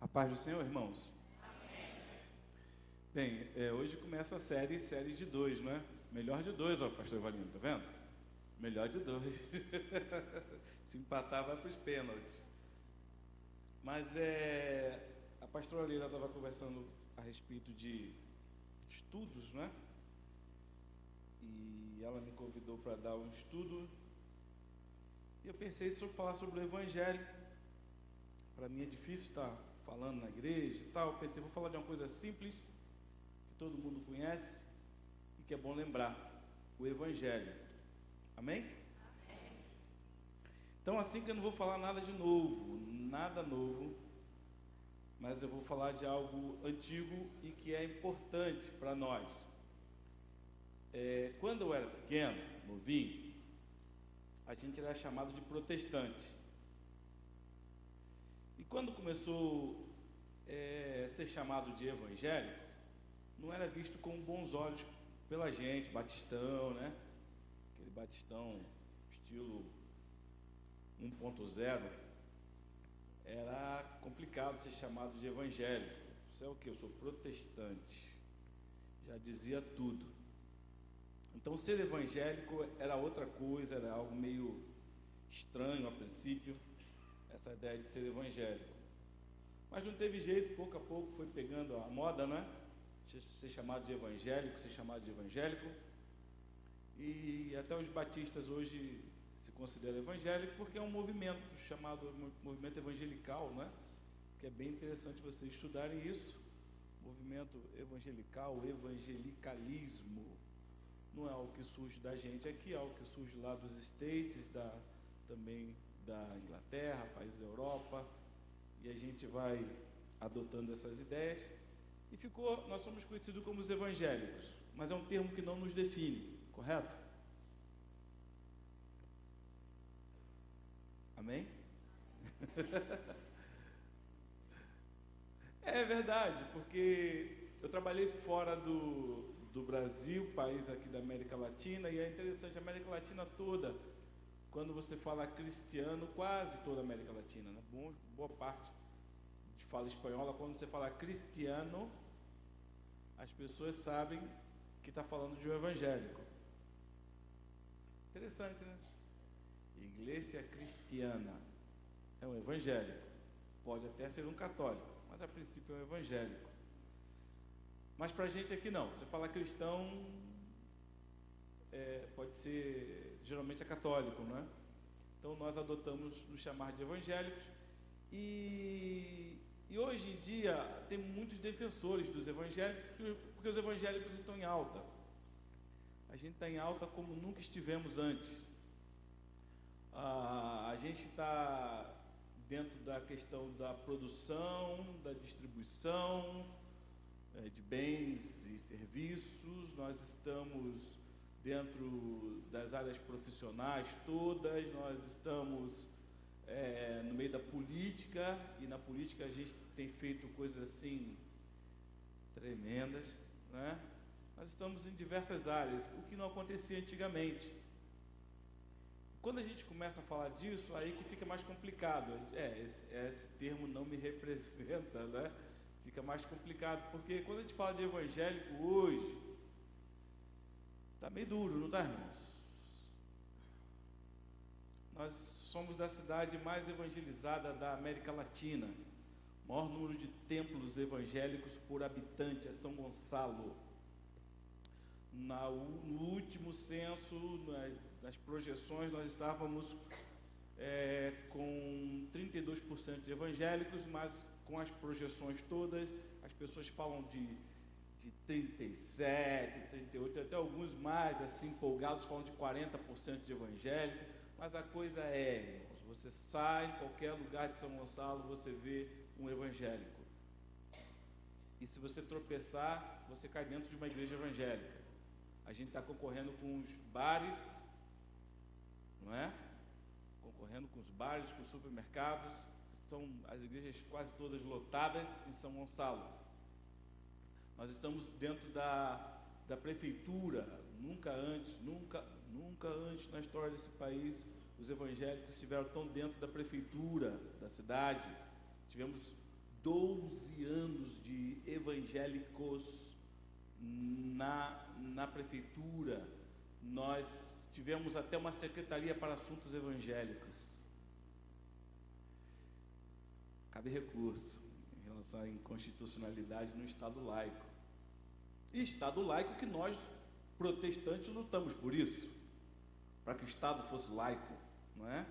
A paz do Senhor, irmãos. Bem, hoje começa a série de dois, não é? Melhor de dois, ó, pastor Evalino, tá vendo? Melhor de dois. Se empatar, vai para os pênaltis. Mas a pastora Leila estava conversando a respeito de estudos, né? E ela me convidou para dar um estudo. E eu pensei sobre falar sobre o Evangelho. Para mim é difícil estar falando na igreja e tal. Eu pensei, vou falar de uma coisa simples, que todo mundo conhece e que é bom lembrar: o Evangelho. Amém? Amém. Então, assim que eu não vou falar nada de novo, nada novo, mas eu vou falar de algo antigo e que é importante para nós. Quando eu era pequeno, novinho, a gente era chamado de protestante. E quando começou a ser chamado de evangélico, não era visto com bons olhos pela gente, batistão, né? Aquele batistão estilo 1.0, era complicado ser chamado de evangélico. Isso é o que? Eu sou protestante. Já dizia tudo. Então, ser evangélico era outra coisa, era algo meio estranho a princípio, essa ideia de ser evangélico. Mas não teve jeito, pouco a pouco foi pegando a moda, né? Ser chamado de evangélico, ser chamado de evangélico. E até os batistas hoje se consideram evangélicos porque é um movimento chamado movimento evangelical, né? Que é bem interessante vocês estudarem isso. Movimento evangelical, evangelicalismo. Não é algo que surge da gente aqui, é algo que surge lá dos States, também da Inglaterra, países da Europa, e a gente vai adotando essas ideias, e nós somos conhecidos como os evangélicos, mas é um termo que não nos define, correto? Amém? É verdade, porque eu trabalhei fora do Brasil, país aqui da América Latina, e é interessante, a América Latina toda, quando você fala cristiano, quase toda a América Latina, né? Boa parte de fala espanhola, quando você fala cristiano, as pessoas sabem que está falando de um evangélico. Interessante, né? Igreja cristiana é um evangélico, pode até ser um católico, mas a princípio é um evangélico. Mas para a gente aqui não, você fala cristão, pode ser, geralmente é católico, não é? Então nós adotamos nos chamar de evangélicos, e hoje em dia tem muitos defensores dos evangélicos, porque os evangélicos estão em alta. A gente está em alta como nunca estivemos antes. A gente está dentro da questão da produção, da distribuição de bens e serviços, nós estamos dentro das áreas profissionais todas, nós estamos no meio da política, e na política a gente tem feito coisas assim tremendas, né? Nós estamos em diversas áreas, o que não acontecia antigamente. Quando a gente começa a falar disso, aí que fica mais complicado. Esse termo não me representa, né? Fica mais complicado, porque quando a gente fala de evangélico hoje, está meio duro, não está, irmãos? Nós somos da cidade mais evangelizada da América Latina. O maior número de templos evangélicos por habitante é São Gonçalo. No último censo, nas projeções, nós estávamos com 32% de evangélicos, mas com as projeções todas, as pessoas falam de 37, 38, até alguns mais assim empolgados falam de 40% de evangélico, mas a coisa irmãos, você sai em qualquer lugar de São Gonçalo, você vê um evangélico, e se você tropeçar, você cai dentro de uma igreja evangélica. A gente está concorrendo com os bares, não é? Concorrendo com os bares, com os supermercados. São as igrejas quase todas lotadas em São Gonçalo. Nós estamos dentro da prefeitura. Nunca antes na história desse país os evangélicos estiveram tão dentro da prefeitura da cidade. Tivemos 12 anos de evangélicos na prefeitura. Nós tivemos até uma secretaria para assuntos evangélicos. Cabe recurso em relação à inconstitucionalidade no Estado laico. E Estado laico que nós, protestantes, lutamos por isso, para que o Estado fosse laico, não é?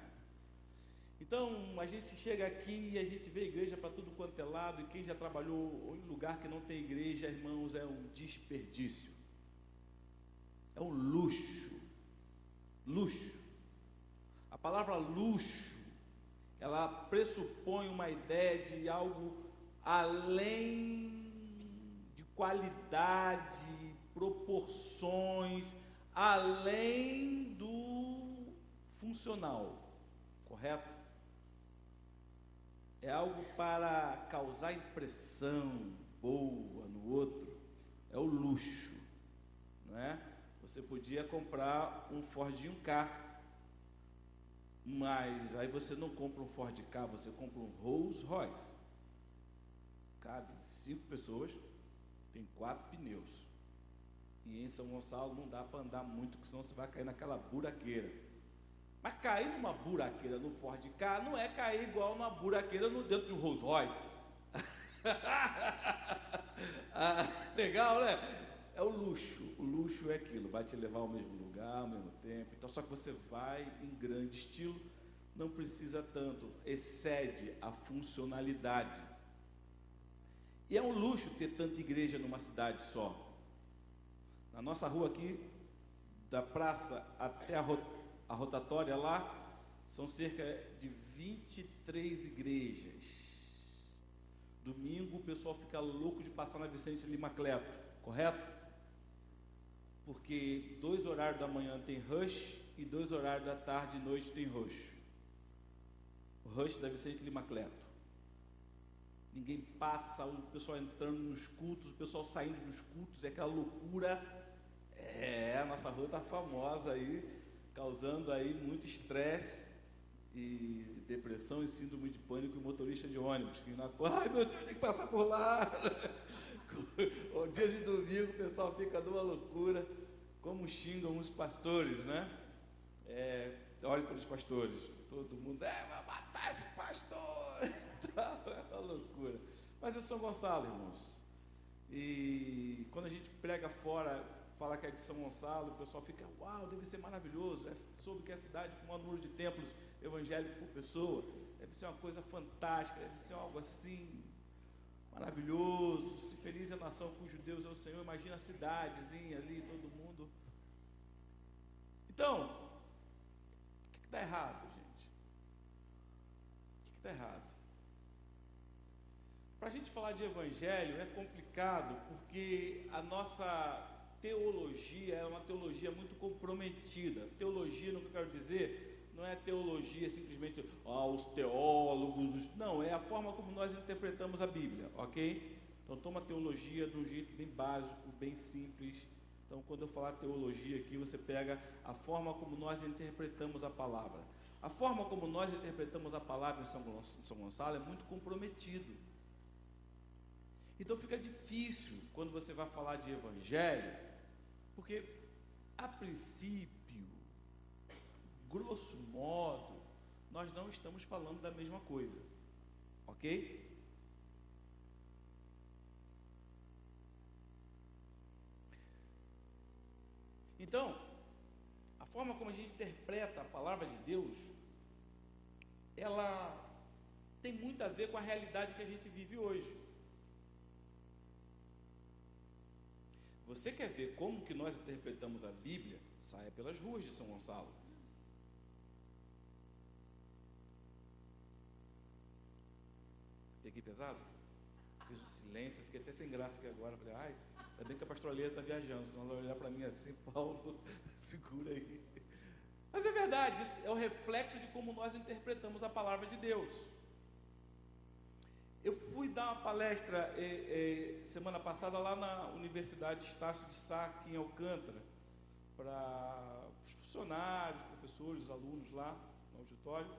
Então, a gente chega aqui e a gente vê igreja para tudo quanto é lado, e quem já trabalhou em lugar que não tem igreja, irmãos, é um desperdício. É um luxo. Luxo. A palavra luxo, ela pressupõe uma ideia de algo além de qualidade, proporções, além do funcional, correto? É algo para causar impressão boa no outro, é o luxo, não é? Você podia comprar um Fordinho K, mas aí você não compra um Ford K, você compra um Rolls Royce. Cabe 5 pessoas, tem 4 pneus. E em São Gonçalo não dá para andar muito, porque senão você vai cair naquela buraqueira. Mas cair numa buraqueira no Ford K não é cair igual numa buraqueira dentro de um Rolls Royce. Legal, né? É o luxo. O luxo é aquilo, vai te levar ao mesmo lugar, ao mesmo tempo. Então, só que você vai em grande estilo, não precisa tanto, excede a funcionalidade. E é um luxo ter tanta igreja numa cidade só. Na nossa rua aqui, da praça até a rotatória lá, são cerca de 23 igrejas. Domingo o pessoal fica louco de passar na Vicente Lima Cleto, correto? Porque 2 horários da manhã tem rush e 2 horários da tarde e noite tem rush. O rush da Vicente Lima Cleto. Ninguém passa, o pessoal entrando nos cultos, o pessoal saindo dos cultos, é aquela loucura. A nossa rua está famosa aí, causando aí muito estresse e depressão e síndrome de pânico em motorista de ônibus, que ai meu Deus, tem que passar por lá. O dia de domingo o pessoal fica numa loucura, como xingam os pastores, né? Olhe para os pastores, todo mundo, vai matar esse pastor, é uma loucura. Mas é São Gonçalo, irmãos, e quando a gente prega fora, fala que é de São Gonçalo, o pessoal fica, uau, deve ser maravilhoso, soube que é a cidade com o maior número de templos evangélicos por pessoa, deve ser uma coisa fantástica, deve ser algo assim, maravilhoso, se feliz é a nação cujo Deus é o Senhor, imagina a cidadezinha ali, todo mundo. Então, o que está errado, gente? O que está errado? Para a gente falar de evangelho é complicado, porque a nossa teologia é uma teologia muito comprometida. Teologia, no que eu quero dizer, não é teologia simplesmente, os teólogos, não, é a forma como nós interpretamos a Bíblia, ok? Então, toma a teologia de um jeito bem básico, bem simples. Então, quando eu falar teologia aqui, você pega a forma como nós interpretamos a palavra. A forma como nós interpretamos a palavra em São Gonçalo é muito comprometido. Então, fica difícil quando você vai falar de evangelho, porque, a princípio, grosso modo, nós não estamos falando da mesma coisa, ok? Então, a forma como a gente interpreta a palavra de Deus, ela tem muito a ver com a realidade que a gente vive hoje. Você quer ver como que nós interpretamos a Bíblia? Saia pelas ruas de São Gonçalo. Peguei pesado? Fiz um silêncio, fiquei até sem graça aqui agora. Falei, ainda bem que a pastora Leia está viajando, senão ela vai olhar para mim assim, Paulo, segura aí. Mas é verdade, isso é o reflexo de como nós interpretamos a palavra de Deus. Eu fui dar uma palestra semana passada lá na Universidade Estácio de Sá, aqui em Alcântara, para os funcionários, professores, alunos lá no auditório.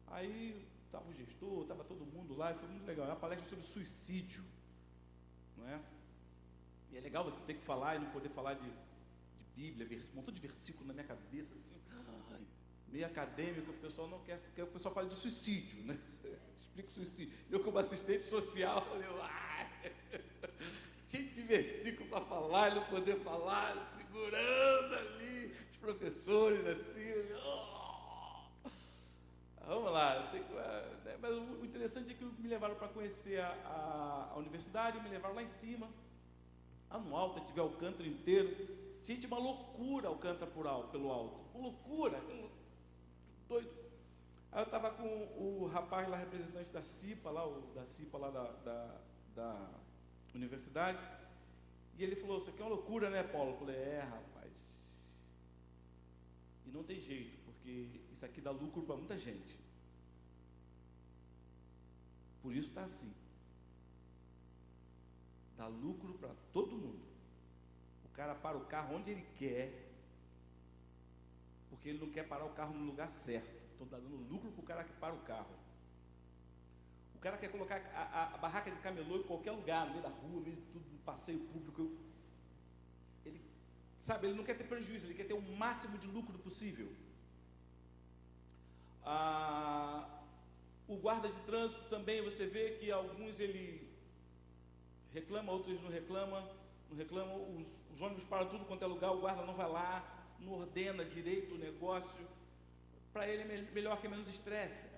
Aí estava o gestor, estava todo mundo lá, e foi muito legal. Era uma palestra sobre suicídio, não é? E é legal você ter que falar e não poder falar de Bíblia, um montão de versículo na minha cabeça, assim, meio acadêmico, o pessoal não quer o pessoal fala de suicídio, né? Explica o suicídio. Eu, como assistente social, cheio de versículo para falar e não poder falar, segurando ali, os professores assim, vamos lá, eu sei que, né, mas o interessante é que me levaram para conhecer a universidade, me levaram lá em cima, no alto, tive Alcântara inteiro. Gente, uma loucura Alcântara pelo alto, uma loucura, doido. Aí eu estava com o rapaz lá, representante da CIPA, da universidade, e ele falou, isso aqui é uma loucura, né, Paulo? Eu falei, rapaz, e não tem jeito, porque isso aqui dá lucro para muita gente, por isso está assim, dá lucro para todo mundo. O cara para o carro onde ele quer, porque ele não quer parar o carro no lugar certo. Então está dando lucro para o cara que para o carro. O cara quer colocar a barraca de camelô em qualquer lugar, no meio da rua, no meio de tudo, no passeio público. Ele, sabe, ele não quer ter prejuízo, ele quer ter o máximo de lucro possível. O guarda de trânsito também, você vê que alguns ele reclama, outros não reclamam, os ônibus param tudo quanto é lugar, o guarda não vai lá, não ordena direito o negócio. Para ele é melhor que é menos estresse.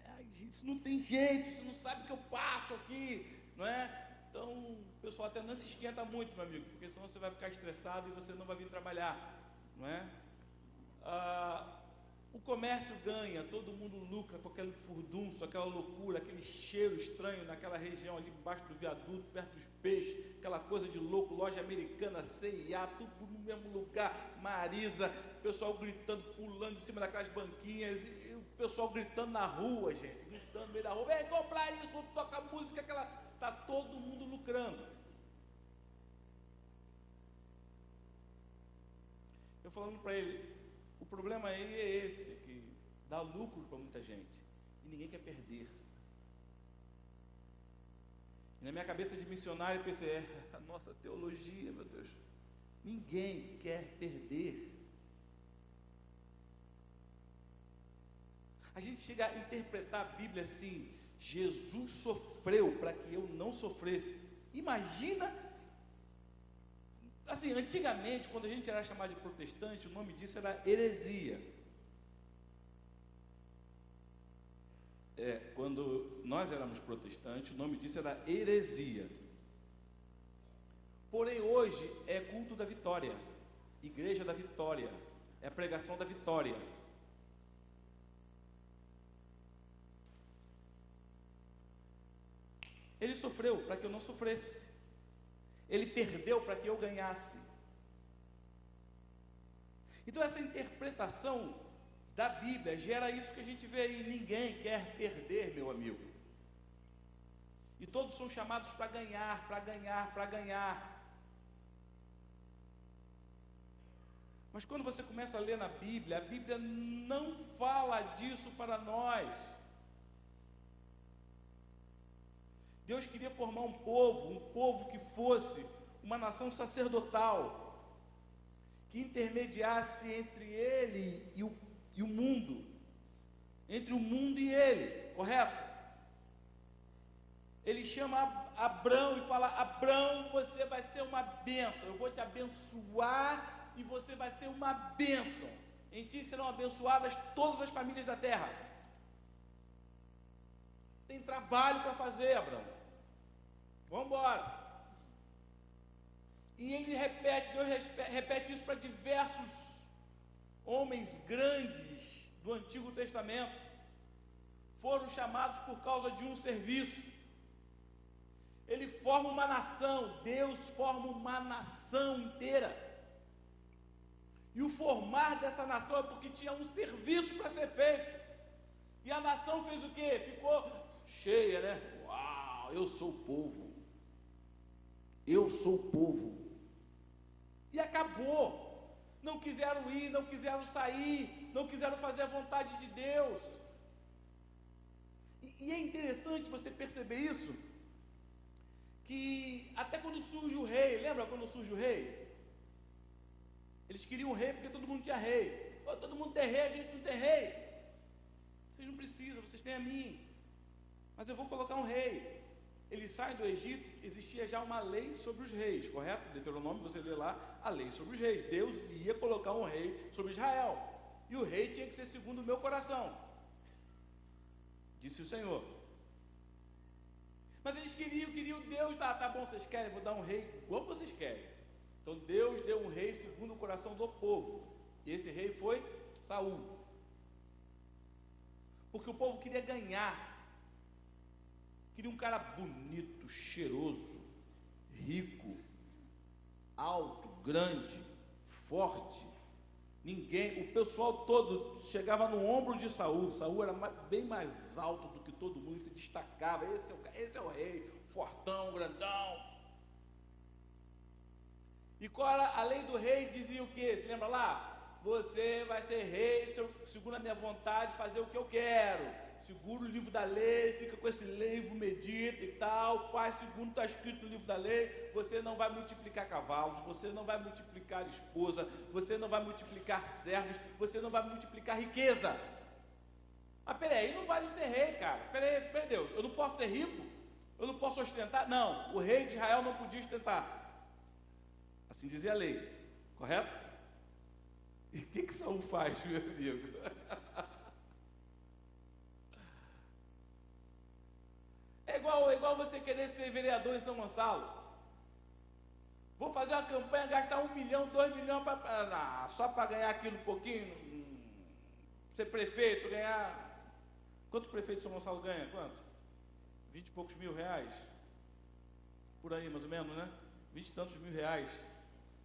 Ai, gente, isso não tem jeito, você não sabe o que eu passo aqui, não é? Então, o pessoal até não se esquenta muito, meu amigo, porque senão você vai ficar estressado e você não vai vir trabalhar, não é? O comércio ganha, todo mundo lucra com aquele furdunço, aquela loucura, aquele cheiro estranho naquela região ali embaixo do viaduto, perto dos peixes, aquela coisa de louco, loja americana, C&A, tudo no mesmo lugar, Marisa, pessoal gritando, pulando em cima daquelas banquinhas, e o pessoal gritando na rua, gente, gritando no meio da rua, vem comprar isso, toca música, tá todo mundo lucrando. Eu falando para ele, o problema aí é esse, que dá lucro para muita gente e ninguém quer perder. E na minha cabeça de missionário eu pensei, a nossa teologia, meu Deus, ninguém quer perder. A gente chega a interpretar a Bíblia assim, Jesus sofreu para que eu não sofresse. Imagina, assim, antigamente, quando a gente era chamado de protestante, o nome disso era heresia. Quando nós éramos protestantes, o nome disso era heresia. Porém, hoje é culto da vitória, igreja da vitória, é a pregação da vitória. Ele sofreu para que eu não sofresse. Ele perdeu para que eu ganhasse. Então essa interpretação da Bíblia gera isso que a gente vê aí. Ninguém quer perder, meu amigo. E todos são chamados para ganhar, para ganhar, para ganhar. Mas quando você começa a ler na Bíblia, a Bíblia não fala disso para nós. Deus queria formar um povo que fosse uma nação sacerdotal, que intermediasse entre ele e o mundo, entre o mundo e ele, correto? Ele chama Abrão e fala, Abrão, você vai ser uma bênção, eu vou te abençoar e você vai ser uma bênção, em ti serão abençoadas todas as famílias da terra. Tem trabalho para fazer, Abrão, vamos embora. E ele Deus repete isso para diversos homens grandes do Antigo Testamento, foram chamados por causa de um serviço. Ele forma uma nação, Deus forma uma nação inteira, e o formar dessa nação é porque tinha um serviço para ser feito, e a nação fez o quê? Ficou cheia, né? Uau, eu sou o povo, eu sou o povo. E acabou. Não quiseram ir, não quiseram sair, não quiseram fazer a vontade de Deus. E é interessante você perceber isso, que até quando surge o rei, lembra quando surge o rei? Eles queriam um rei porque todo mundo tinha rei. Pô, todo mundo tem rei, a gente não tem rei. Vocês não precisam, vocês têm a mim. Mas eu vou colocar um rei. Eles saem do Egito, existia já uma lei sobre os reis, correto? Deuteronômio, você lê lá, a lei sobre os reis. Deus ia colocar um rei sobre Israel. E o rei tinha que ser segundo o meu coração, disse o Senhor. Mas eles queriam Deus, tá bom, vocês querem, vou dar um rei igual vocês querem. Então Deus deu um rei segundo o coração do povo. E esse rei foi Saul. Porque o povo queria ganhar. Queria um cara bonito, cheiroso, rico, alto, grande, forte. O pessoal todo chegava no ombro de Saul. Saul era bem mais alto do que todo mundo, se destacava. Esse é o rei, fortão, grandão. E qual era a lei do rei? Dizia o quê? Você lembra lá? Você vai ser rei, segundo a minha vontade, fazer o que eu quero. Segura o livro da lei, fica com esse livro, medita e tal, faz segundo está escrito no livro da lei. Você não vai multiplicar cavalos, você não vai multiplicar esposa, você não vai multiplicar servos, você não vai multiplicar riqueza. Mas peraí, não vale ser rei, cara. Peraí, Deus, eu não posso ser rico? Eu não posso ostentar? Não, o rei de Israel não podia ostentar. Assim dizia a lei, correto? E o que Saul faz, meu amigo? É igual você querer ser vereador em São Gonçalo. Vou fazer uma campanha, gastar 1 milhão, 2 milhões só para ganhar aquilo um pouquinho. Ser prefeito, ganhar. Quanto o prefeito de São Gonçalo ganha? Quanto? 20 e poucos mil reais. Por aí, mais ou menos, né? 20 e tantos mil reais.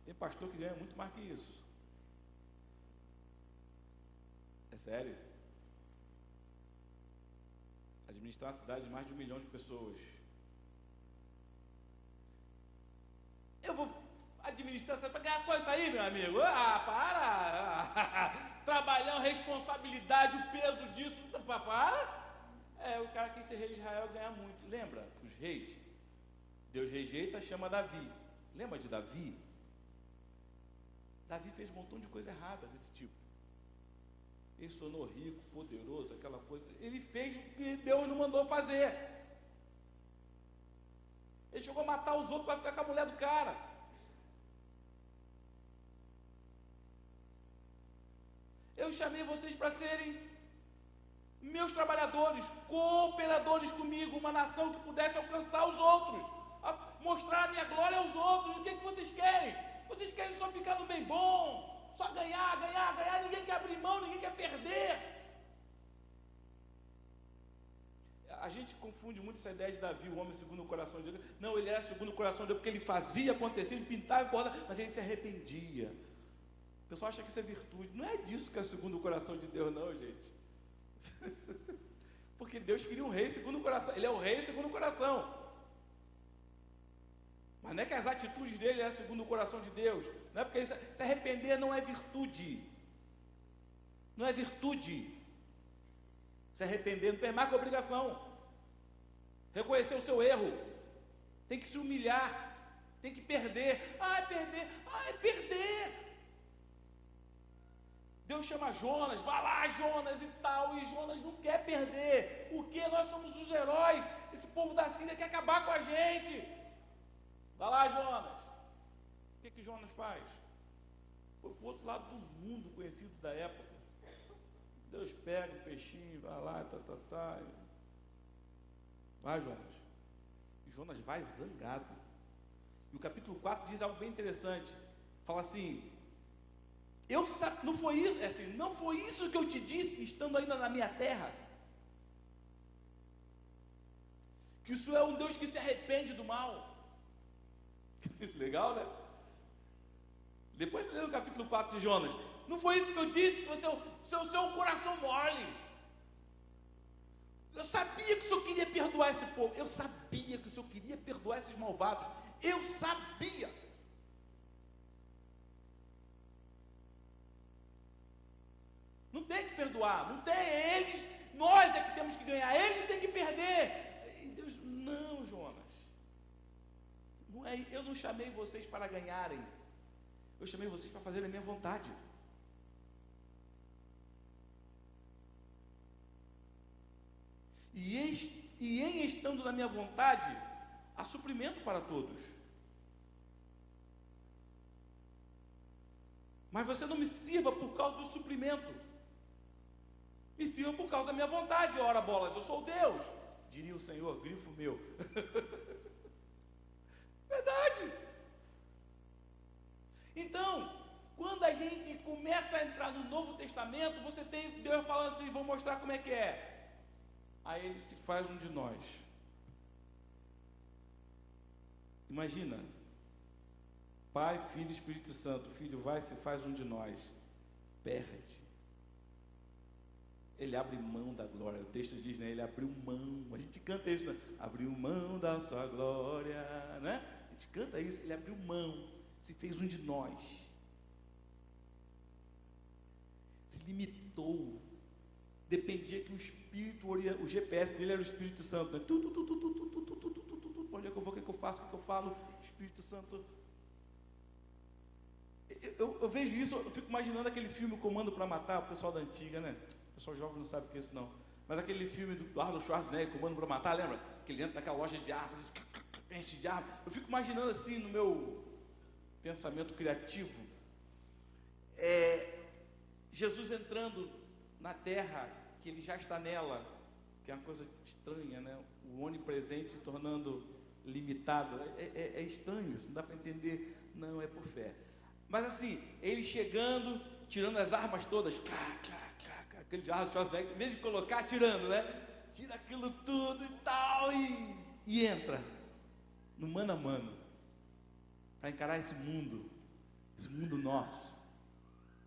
Tem pastor que ganha muito mais que isso. É sério. Administrar uma cidade de mais de 1 milhão de pessoas. Eu vou administrar, você vai ganhar só isso aí, meu amigo? Para! Trabalhar, responsabilidade, o peso disso, para! O cara que quis ser rei de Israel ganha muito. Lembra? Os reis. Deus rejeita, chama Davi. Lembra de Davi? Davi fez um montão de coisa errada desse tipo. Ele se tornou rico, poderoso, aquela coisa. Ele fez o que Deus não mandou fazer. Ele chegou a matar os outros para ficar com a mulher do cara. Eu chamei vocês para serem meus trabalhadores, cooperadores comigo, uma nação que pudesse alcançar os outros, mostrar a minha glória aos outros. O que vocês querem? Vocês querem só ficar no bem bom, só ganhar, ninguém quer abrir mão, ninguém quer perder. A gente confunde muito essa ideia de Davi, o homem segundo o coração de Deus. Não, ele era segundo o coração de Deus porque ele fazia acontecer, ele pintava e bordava, mas ele se arrependia. O pessoal acha que isso é virtude. Não é disso que é segundo o coração de Deus, não, gente. Porque Deus queria um rei segundo o coração. Ele é o rei segundo o coração. Mas não é que as atitudes dele é segundo o coração de Deus. Não é porque se arrepender não é virtude. Não é virtude. Se arrepender não fez mais que obrigação. Reconhecer o seu erro. Tem que se humilhar. Tem que perder. É perder. Deus chama Jonas, vai lá Jonas e tal, e Jonas não quer perder, porque nós somos os heróis, esse povo da Síria quer acabar com a gente. Vai lá Jonas. O que Jonas faz? Foi para o outro lado do mundo conhecido da época. Deus pega o peixinho, vai lá, Vai Jonas. E Jonas vai zangado. E o capítulo 4 diz algo bem interessante. Fala assim: não foi isso, não foi isso que eu te disse, estando ainda na minha terra? Que isso é um Deus que se arrepende do mal. Legal, né? Depois você lê o capítulo 4 de Jonas. Não foi isso que eu disse, que você é um coração mole. Eu sabia que o Senhor queria perdoar esse povo. Eu sabia que o Senhor queria perdoar esses malvados. Eu sabia. Não tem que perdoar, não tem, eles nós é que temos que ganhar, eles têm que perder. E Deus, não, Jonas, não é, eu não chamei vocês para ganharem, eu chamei vocês para fazerem a minha vontade. E em estando na minha vontade, há suprimento para todos. Mas você não me sirva por causa do suprimento, me sirva por causa da minha vontade. Ora bolas, eu sou Deus, diria o Senhor, grifo meu. Verdade. Então, quando a gente começa a entrar no Novo Testamento, você tem Deus falando assim, vou mostrar como é que é. Aí ele se faz um de nós. Imagina, Pai, Filho e Espírito Santo. O Filho vai e se faz um de nós. Perde. Ele abre mão da glória. O texto diz, né? Ele abriu mão. A gente canta isso, né? Abriu mão da sua glória, né? A gente canta isso. Ele abriu mão. Se fez um de nós. Se limitou. Dependia que o Espírito, o GPS dele era o Espírito Santo, né? Onde é que eu vou, o que é que eu faço, o que é que eu falo? O Espírito Santo. Eu vejo isso, eu fico imaginando aquele filme O Comando para Matar, o pessoal da antiga, né? O pessoal jovem não sabe o que é isso não. Mas aquele filme do Arnold Schwarzenegger, Comando para Matar, lembra? Que ele entra naquela loja de armas, enche de armas. Eu fico imaginando assim no meu pensamento criativo, Jesus entrando na terra, que ele já está nela, que é uma coisa estranha, né? O onipresente se tornando limitado, é estranho isso, não dá para entender, não, é por fé. Mas assim, ele chegando, tirando as armas todas, aquele de Arnold Schwarzenegger, em vez de colocar, tirando, né? Tira aquilo tudo e tal, e entra no mano a mano, para encarar esse mundo nosso,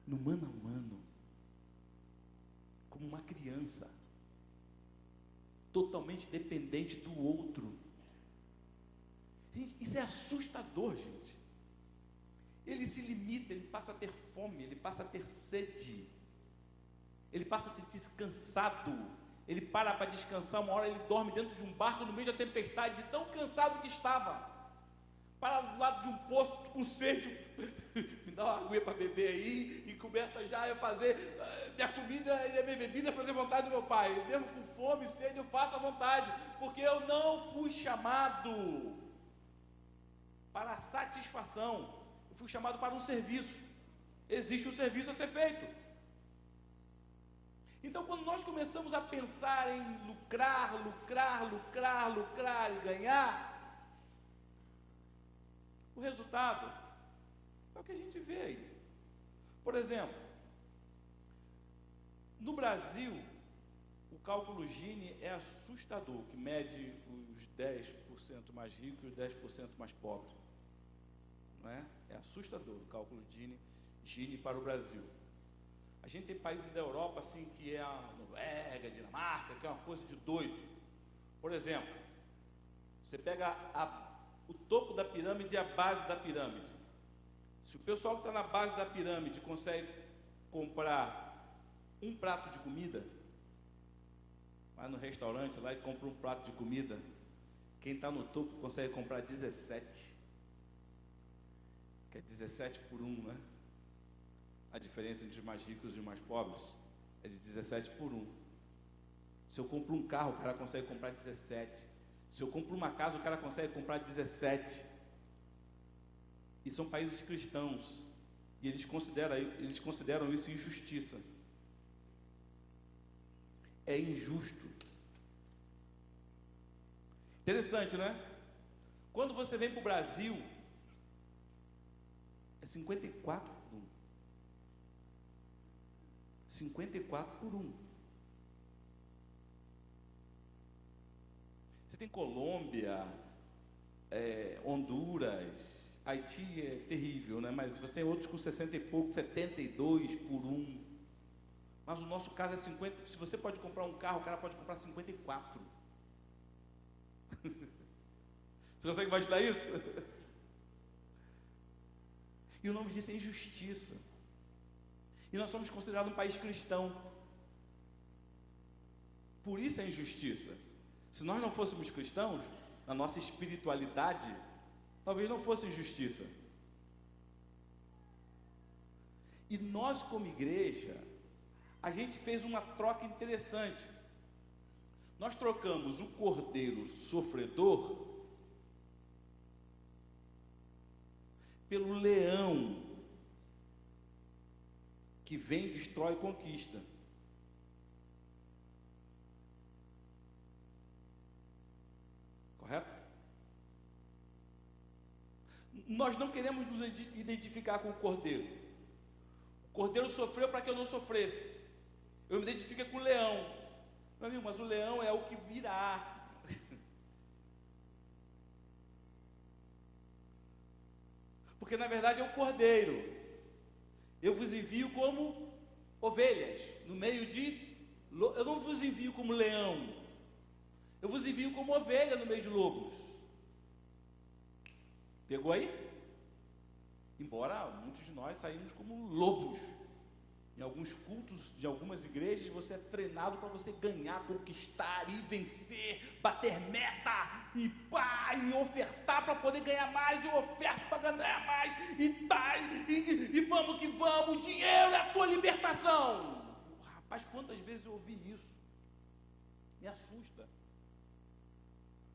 no mano a mano, como uma criança, totalmente dependente do outro. Isso é assustador, gente. Ele se limita, ele passa a ter fome, ele passa a ter sede, ele passa a sentir-se cansado, ele para descansar, uma hora ele dorme dentro de um barco no meio da tempestade, de tão cansado que estava, para do lado de um poço com sede, me dá uma aguinha para beber aí, e começa já a fazer minha comida e a minha bebida, fazer vontade do meu pai, mesmo com fome e sede eu faço a vontade, porque eu não fui chamado para a satisfação, eu fui chamado para um serviço, existe um serviço a ser feito. Então quando nós começamos a pensar em lucrar e ganhar, o resultado é o que a gente vê aí. Por exemplo, no Brasil, o cálculo Gini é assustador, que mede os 10% mais ricos e os 10% mais pobres. Não é? É assustador o cálculo Gini para o Brasil. A gente tem países da Europa assim, que é a Noruega, a Dinamarca, que é uma coisa de doido. Por exemplo, você pega o topo da pirâmide e a base da pirâmide. Se o pessoal que está na base da pirâmide consegue comprar um prato de comida, vai no restaurante lá e compra um prato de comida, quem está no topo consegue comprar 17, que é 17 por 1, né? A diferença entre os mais ricos e os mais pobres é de 17 por 1. Se eu compro um carro, o cara consegue comprar 17. Se eu compro uma casa, o cara consegue comprar 17. E são países cristãos. E eles consideram isso injustiça. É injusto. Interessante, né? Quando você vem para o Brasil, é 54 por 1. 54 por 1. Você tem Colômbia, Honduras, Haiti é terrível, né? Mas você tem outros com 60 e pouco, 72 por 1. Mas o nosso caso é 50. Se você pode comprar um carro, o cara pode comprar 54. Você consegue imaginar isso? E o nome disso é injustiça. E nós somos considerados um país cristão. Por isso é injustiça. Se nós não fôssemos cristãos, na nossa espiritualidade, talvez não fosse injustiça. E nós, como igreja, a gente fez uma troca interessante. Nós trocamos o cordeiro sofredor pelo leão que vem, destrói e conquista. Correto? Nós não queremos nos identificar com o cordeiro. O cordeiro sofreu para que eu não sofresse. Eu me identifico com o leão. Meu amigo, mas o leão é o que virá. Porque na verdade é o cordeiro. Eu vos envio como ovelhas no meio de... Eu não vos envio como leão. Eu vos envio como ovelha no meio de lobos. Pegou aí? Embora muitos de nós saímos como lobos. Em alguns cultos de algumas igrejas, você é treinado para você ganhar, conquistar e vencer, bater meta, e pá, e ofertar para poder ganhar mais, e oferta para ganhar mais, e pá, e vamos que vamos, dinheiro é a tua libertação. Rapaz, quantas vezes eu ouvi isso? Me assusta.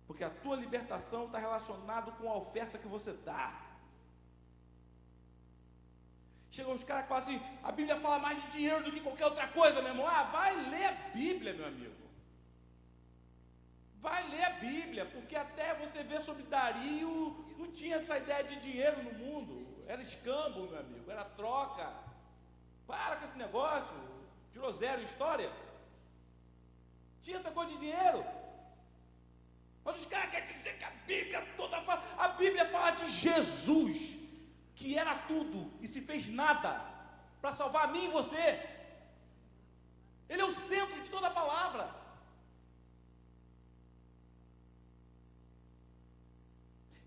Porque a tua libertação está relacionada com a oferta que você dá. Chegam uns caras que falam assim, a Bíblia fala mais de dinheiro do que qualquer outra coisa, meu irmão. Vai ler a Bíblia, meu amigo. Vai ler a Bíblia, porque até você ver sobre Dario, não tinha essa ideia de dinheiro no mundo. Era escambo, meu amigo, era troca. Para com esse negócio, tirou zero em história. Tinha essa coisa de dinheiro. Mas os caras querem dizer que a Bíblia toda fala. A Bíblia fala de Jesus, que era tudo e se fez nada para salvar a mim e você. Ele é o centro de toda a palavra.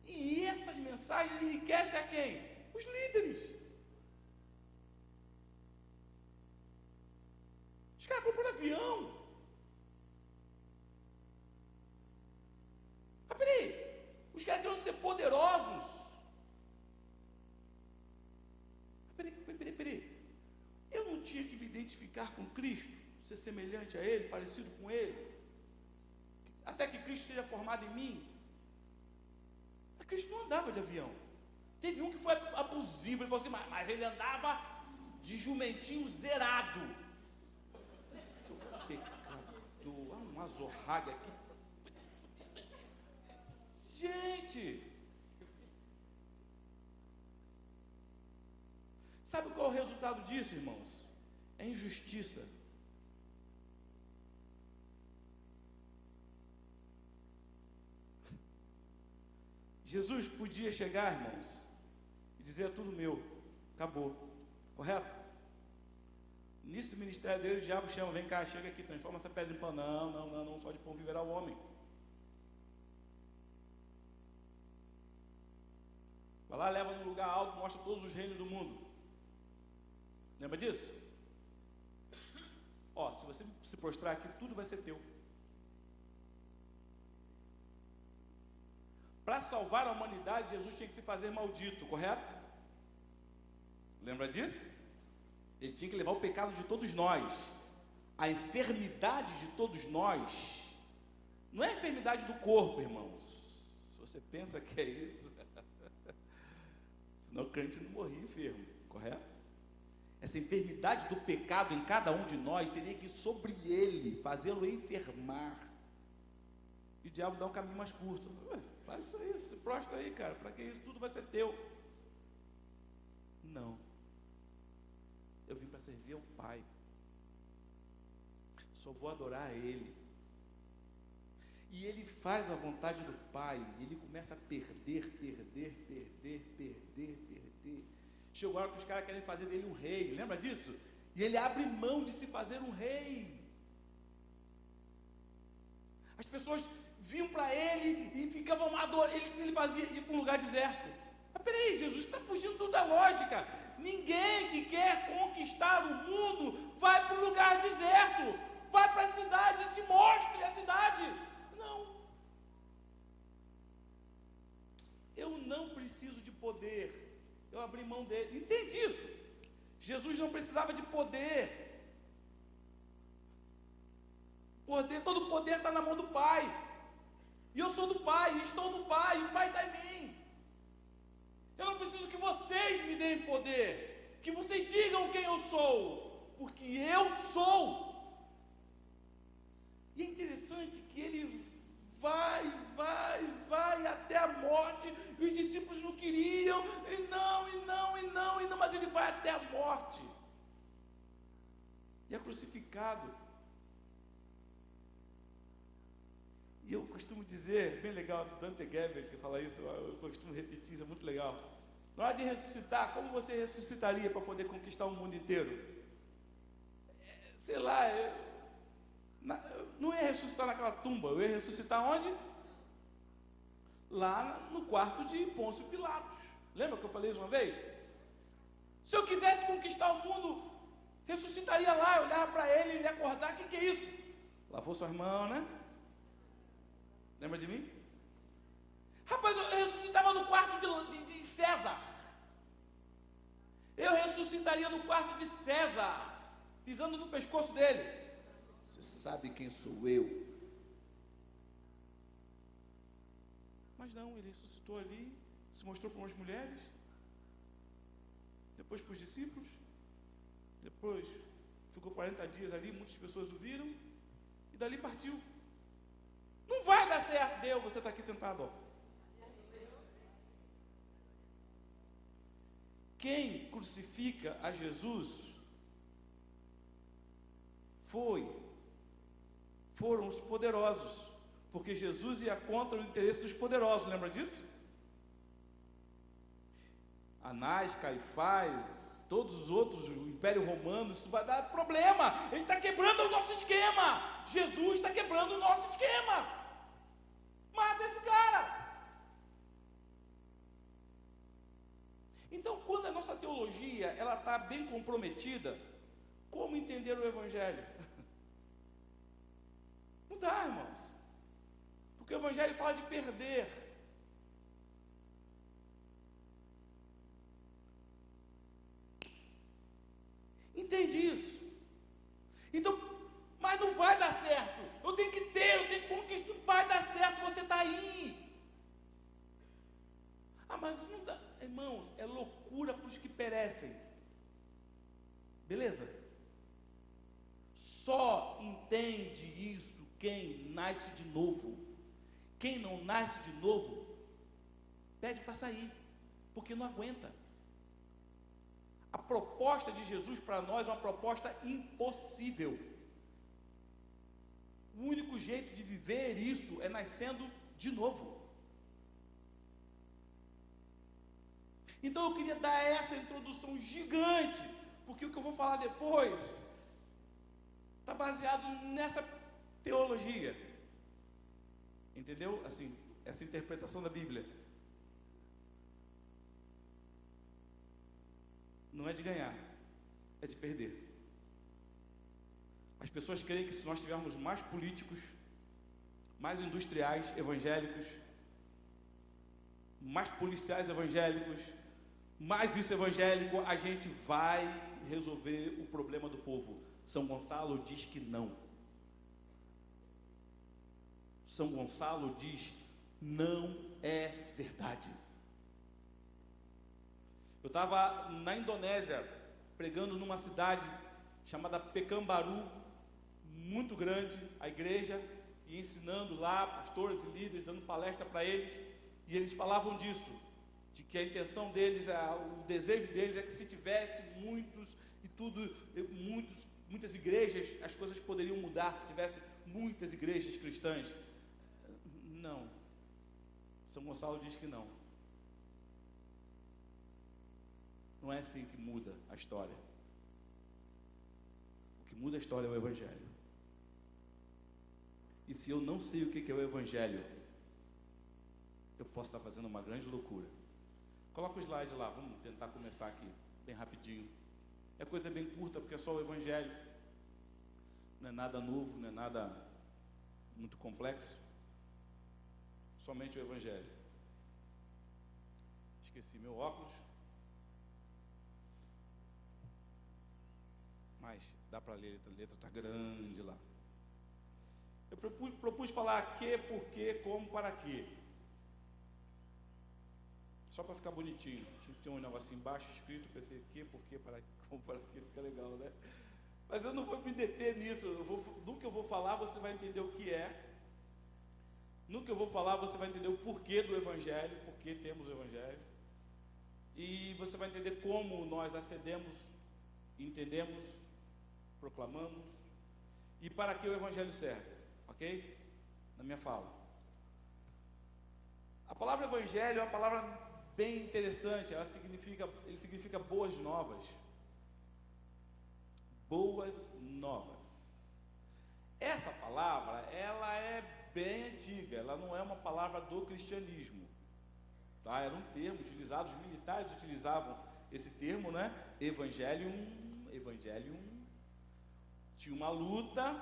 E essas mensagens enriquecem a quem? Os líderes. Os caras compram avião. Mas peraí, os caras querem ser poderosos. Peraí. Eu não tinha que me identificar com Cristo, ser semelhante a Ele, parecido com Ele, até que Cristo seja formado em mim. Mas Cristo não andava de avião. Teve um que foi abusivo, ele falou assim, mas ele andava de jumentinho zerado. Seu pecador, uma zorraga aqui. Gente, sabe qual é o resultado disso, irmãos? É injustiça. Jesus podia chegar, irmãos, e dizer, é tudo meu, acabou, correto? No início do ministério dele, o diabo chama, vem cá, chega aqui, transforma essa pedra em pão. Não, só de pão viverá o homem. Vai lá, leva num lugar alto, mostra todos os reinos do mundo. Lembra disso? Ó, se você se prostrar aqui, tudo vai ser teu. Para salvar a humanidade, Jesus tinha que se fazer maldito, correto? Lembra disso? Ele tinha que levar o pecado de todos nós. A enfermidade de todos nós não é a enfermidade do corpo, irmãos. Se você pensa que é isso, senão o crente não morria enfermo, correto? Essa enfermidade do pecado em cada um de nós teria que ir sobre ele, fazê-lo enfermar. E o diabo dá um caminho mais curto. Faz isso aí, se prostra aí, cara, para que isso tudo vai ser teu? Não. Eu vim para servir ao Pai. Só vou adorar a Ele. E Ele faz a vontade do Pai. Ele começa a perder. Chegou a hora que os caras querem fazer dele um rei. Lembra disso? E ele abre mão de se fazer um rei. As pessoas vinham para ele e ficavam adorando. Ele fazia, ia para um lugar deserto. Mas peraí, Jesus está fugindo da lógica. Ninguém que quer conquistar o mundo vai para um lugar deserto. vai para a cidade e te mostre a cidade. Não. Eu não preciso de poder. Eu abri mão dele. Entende isso? Jesus não precisava de poder. Todo o poder está na mão do Pai. E eu sou do Pai, estou no Pai, e o Pai está em mim. Eu não preciso que vocês me deem poder, que vocês digam quem eu sou, porque eu sou. E é interessante que ele vai até a morte, e os discípulos não queriam, e não, mas ele vai até a morte. E é crucificado. E eu costumo dizer, bem legal, Dante Gebel que fala isso, eu costumo repetir, isso é muito legal. Na hora de ressuscitar, como você ressuscitaria para poder conquistar o mundo inteiro? Sei lá, eu não ia ressuscitar naquela tumba, eu ia ressuscitar onde? Lá no quarto de Pôncio Pilatos. Lembra que eu falei isso uma vez? Se eu quisesse conquistar o mundo, ressuscitaria lá, eu olhava para ele, ele ia acordar, o que é isso? Lavou suas mãos, né? Lembra de mim? Rapaz, eu ressuscitava no quarto de César. Eu ressuscitaria no quarto de César, pisando no pescoço dele. Você sabe quem sou eu? Mas não, ele ressuscitou ali, se mostrou para umas mulheres, depois para os discípulos, depois ficou 40 dias ali, muitas pessoas o viram, e dali partiu. Não vai dar certo, Deus, você está aqui sentado, ó. Quem crucifica a Jesus foram os poderosos, porque Jesus ia contra o interesse dos poderosos, lembra disso? Anás, Caifás, todos os outros, o Império Romano, isso vai dar problema, ele está quebrando o nosso esquema, Jesus está quebrando o nosso esquema, mata esse cara. Então, quando a nossa teologia ela está bem comprometida, como entender o Evangelho? Não dá, irmãos, porque o Evangelho fala de perder. Entende isso? Então, mas não vai dar certo. Eu tenho que conquistar, não vai dar certo, você está aí. Ah, mas não dá. Irmãos, é loucura para os que perecem. Beleza? Só entende isso quem nasce de novo. Quem não nasce de novo, pede para sair, porque não aguenta. A proposta de Jesus para nós é uma proposta impossível. O único jeito de viver isso é nascendo de novo. Então eu queria dar essa introdução gigante, porque o que eu vou falar depois está baseado nessa teologia. Entendeu? Assim, essa interpretação da Bíblia. Não é de ganhar, é de perder. As pessoas creem que se nós tivermos mais políticos, mais industriais evangélicos, mais policiais evangélicos, mais isso evangélico, a gente vai resolver o problema do povo. São Gonçalo diz que não. São Gonçalo diz, não é verdade. Eu estava na Indonésia, pregando numa cidade chamada Pekanbaru, muito grande, a igreja, e ensinando lá, pastores e líderes, dando palestra para eles, e eles falavam disso, de que a intenção deles, o desejo deles é que se tivesse muitas igrejas, as coisas poderiam mudar, se tivesse muitas igrejas cristãs. Não, São Gonçalo diz que não. Não é assim que muda a história. O que muda a história é o Evangelho. E se eu não sei o que é o Evangelho, eu posso estar fazendo uma grande loucura. Coloca o slide lá, vamos tentar começar aqui, bem rapidinho. É coisa bem curta, porque é só o Evangelho. não é nada novo, não é nada muito complexo, somente o Evangelho. Esqueci meu óculos, mas dá para ler, a letra está grande lá. Eu propus falar que, por quê, como, para quê. Só para ficar bonitinho. Tinha que ter um negocinho embaixo escrito, pensei que, por quê, para como, para quê, fica legal, né? Mas eu não vou me deter nisso. No que eu vou falar, você vai entender o que é. No que eu vou falar, você vai entender o porquê do Evangelho, porquê temos o Evangelho. E você vai entender como nós acedemos, entendemos, proclamamos e para que o Evangelho serve, ok? Na minha fala. A palavra Evangelho é uma palavra bem interessante, ele significa boas novas. Boas novas. Essa palavra, ela é bem antiga, ela não é uma palavra do cristianismo. Tá? Era um termo utilizado, os militares utilizavam esse termo, né? Evangelium. Tinha uma luta,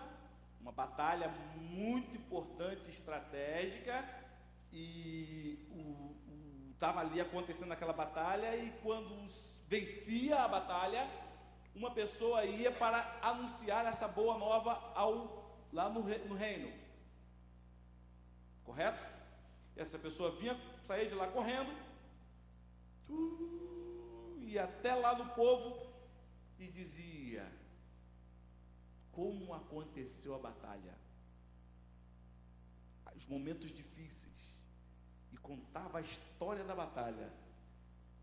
uma batalha muito importante, estratégica, e estava ali acontecendo aquela batalha, e quando vencia a batalha, uma pessoa ia para anunciar essa boa nova lá no reino. Correto? Essa pessoa saía de lá correndo, ia até lá no povo e dizia como aconteceu a batalha, os momentos difíceis, e contava a história da batalha,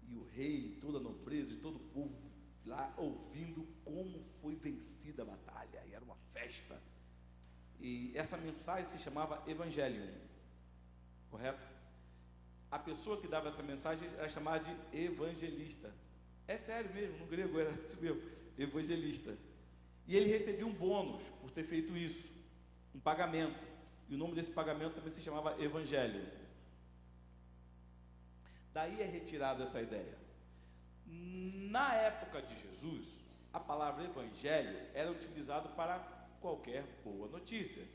e o rei, toda a nobreza e todo o povo lá ouvindo como foi vencida a batalha, e era uma festa. E essa mensagem se chamava Evangelium, correto? A pessoa que dava essa mensagem era chamada de evangelista. É sério mesmo, no grego era isso mesmo, evangelista. E ele recebia um bônus por ter feito isso, um pagamento, e o nome desse pagamento também se chamava Evangelho. Daí é retirada essa ideia. Na época de Jesus, a palavra Evangelho era utilizada para qualquer boa notícia,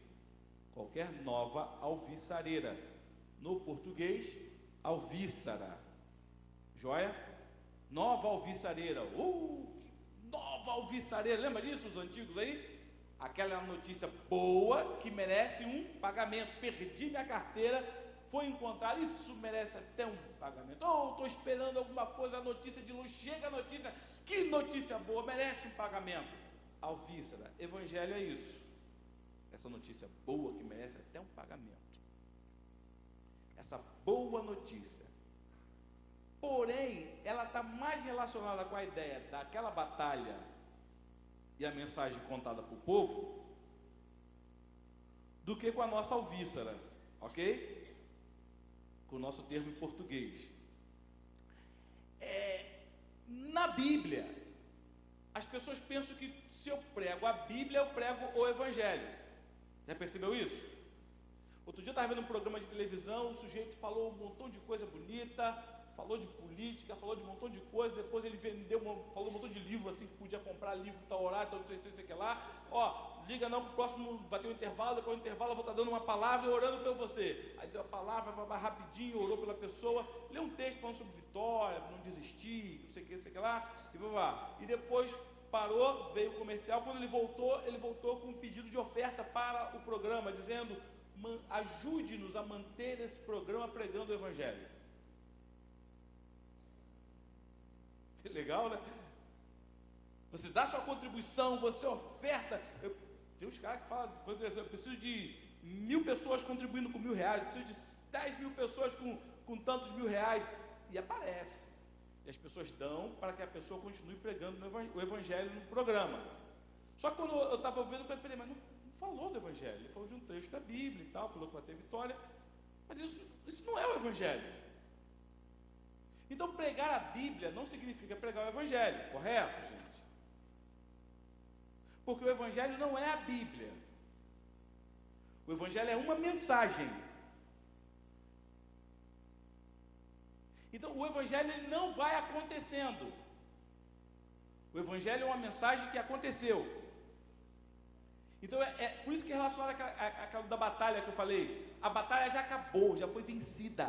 qualquer nova alvissareira. No português, alvíssara. Joia? Nova alvissareira. Nova alvissareira. Lembra disso, os antigos aí? Aquela notícia boa que merece um pagamento. Perdi minha carteira, foi encontrar, isso merece até um pagamento. Estou esperando alguma coisa, a notícia de luz, chega a notícia, que notícia boa, merece um pagamento. Alvíssara. Evangelho é isso. Essa notícia boa que merece até um pagamento. Essa boa notícia. Porém, ela está mais relacionada com a ideia daquela batalha e a mensagem contada para o povo do que com a nossa alvíssara, ok? Com o nosso termo em português. Na Bíblia, as pessoas pensam que se eu prego a Bíblia, eu prego o Evangelho. Já percebeu isso? Outro dia eu estava vendo um programa de televisão, o sujeito falou um montão de coisa bonita, falou de política, falou de um montão de coisa, depois ele falou um montão de livro assim, que podia comprar livro, tal horário, tal não sei o que lá. Liga não, que o próximo vai ter um intervalo, depois do intervalo eu vou estar dando uma palavra e orando por você. Aí deu a palavra, rapidinho, orou pela pessoa, leu um texto falando sobre vitória, não desistir, não sei o que lá, e depois parou, veio o comercial. Quando ele voltou com um pedido de oferta para o programa, dizendo: ajude-nos a manter esse programa pregando o Evangelho. Que legal, né? Você dá sua contribuição, você oferta. Tem uns caras que falam, eu preciso de 1.000 pessoas contribuindo com R$1.000, eu preciso de 10.000 pessoas com tantos R$1.000, e aparece. E as pessoas dão para que a pessoa continue pregando o Evangelho no programa. Só que quando eu estava ouvindo, eu falei, mas não falou do Evangelho, ele falou de um trecho da Bíblia e tal, falou que vai ter vitória, mas isso não é o Evangelho. Então pregar a Bíblia não significa pregar o Evangelho, correto, gente? Porque o Evangelho não é a Bíblia. O Evangelho é uma mensagem. Então o Evangelho ele não vai acontecendo. O Evangelho é uma mensagem que aconteceu. Então é por isso que relaciona aquela da batalha que eu falei. A batalha já acabou, já foi vencida.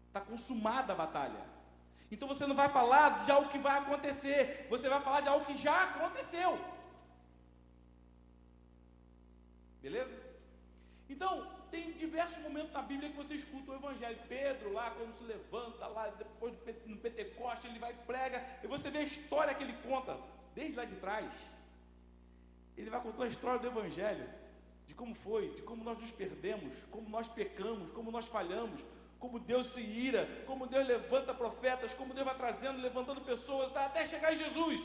Está consumada a batalha. Então você não vai falar de algo que vai acontecer, você vai falar de algo que já aconteceu. Beleza? Então, tem diversos momentos na Bíblia que você escuta o Evangelho. Pedro lá, quando se levanta lá, depois no Pentecoste, ele vai e prega, e você vê a história que ele conta, desde lá de trás. Ele vai contando a história do Evangelho, de como foi, de como nós nos perdemos, como nós pecamos, como nós falhamos, como Deus se ira, como Deus levanta profetas, como Deus vai trazendo, levantando pessoas, até chegar em Jesus.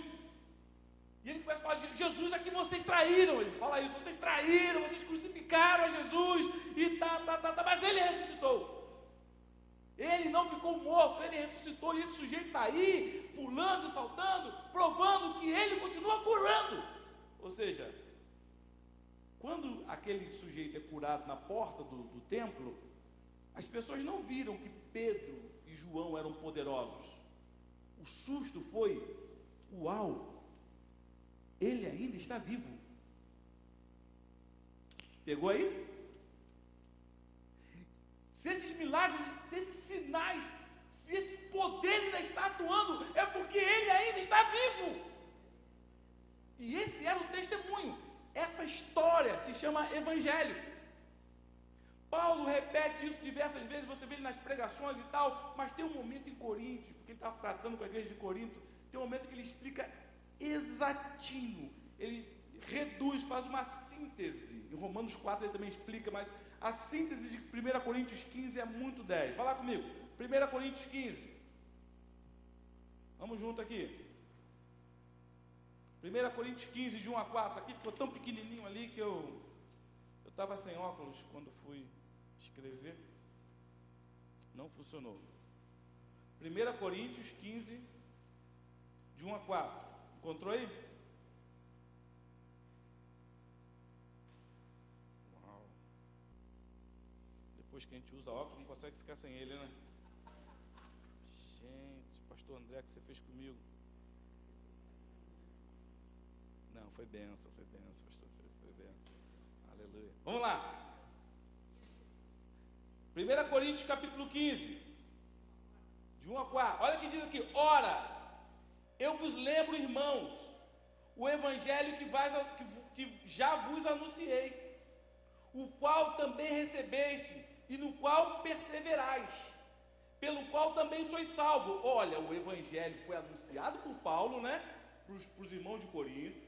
E ele começa a falar de Jesus, é que vocês traíram. Ele fala isso, vocês traíram, vocês crucificaram a Jesus, e mas ele ressuscitou. Ele não ficou morto, ele ressuscitou, e esse sujeito está aí, pulando, saltando, provando que ele continua curando. Ou seja, quando aquele sujeito é curado na porta do templo, as pessoas não viram que Pedro e João eram poderosos. O susto foi, uau, ele ainda está vivo. Pegou aí? Se esses milagres, se esses sinais, se esse poder ainda está atuando, é porque ele ainda está vivo. E esse era o testemunho. Essa história se chama Evangelho. Paulo repete isso diversas vezes, você vê ele nas pregações e tal, mas tem um momento em Coríntios, porque ele estava tratando com a igreja de Corinto, tem um momento que ele explica exatinho, ele reduz, faz uma síntese. Em Romanos 4 ele também explica, mas a síntese de 1 Coríntios 15 é muito 10. Vai lá comigo, 1 Coríntios 15. Vamos junto aqui. 1 Coríntios 15, de 1 a 4. Aqui ficou tão pequenininho ali que eu estava sem óculos quando fui escrever. Não funcionou. 1 Coríntios 15, de 1 a 4. Encontrou aí? Uau. Depois que a gente usa óculos, não consegue ficar sem ele, né? Gente, pastor André, o que você fez comigo? Não, foi benção, pastor, foi benção. Aleluia. Vamos lá. 1 Coríntios capítulo 15, de 1 a 4. Olha o que diz aqui. Ora, eu vos lembro, irmãos, o evangelho que já vos anunciei, o qual também recebeste e no qual perseverais, pelo qual também sois salvos. Olha, o evangelho foi anunciado por Paulo, né, para os irmãos de Corinto.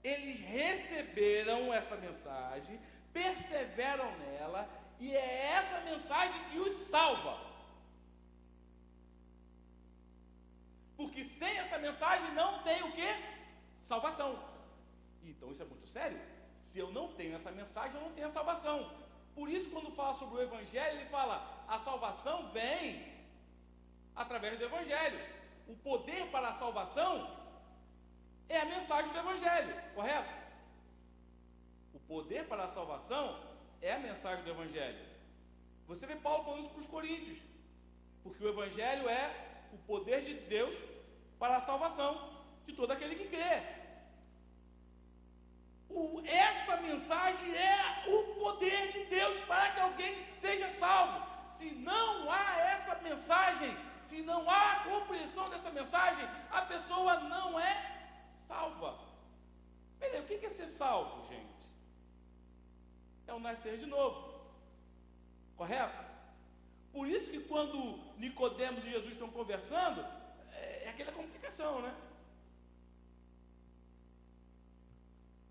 Eles receberam essa mensagem, perseveram nela, e é essa mensagem que os salva. Porque sem essa mensagem não tem o quê? Salvação. Então isso é muito sério. Se eu não tenho essa mensagem, eu não tenho a salvação. Por isso, quando fala sobre o evangelho, ele fala, a salvação vem através do evangelho. O poder para a salvação é a mensagem do evangelho, correto? O poder para a salvação é a mensagem do evangelho. Você vê Paulo falando isso para os coríntios, porque o evangelho é o poder de Deus para a salvação de todo aquele que crê. Essa mensagem é o poder de Deus para que alguém seja salvo. Se não há essa mensagem, se não há a compreensão dessa mensagem, a pessoa não é salva. Peraí, o que é ser salvo, gente? É o nascer de novo, correto? Por isso que quando Nicodemos e Jesus estão conversando, é aquela complicação, né?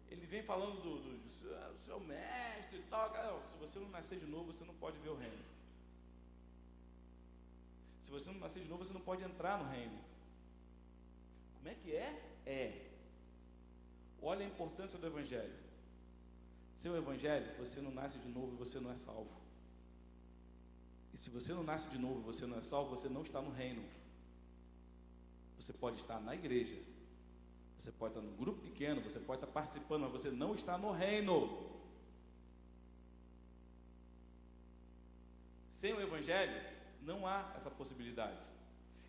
Ele vem falando do seu mestre e tal. Se você não nascer de novo, você não pode ver o reino. Se você não nascer de novo, você não pode entrar no reino. Como é que é? Olha a importância do evangelho. Sem o evangelho, você não nasce de novo e você não é salvo. E se você não nasce de novo e você não é salvo, você não está no reino. Você pode estar na igreja, você pode estar no grupo pequeno, você pode estar participando, mas você não está no reino. Sem o evangelho, não há essa possibilidade.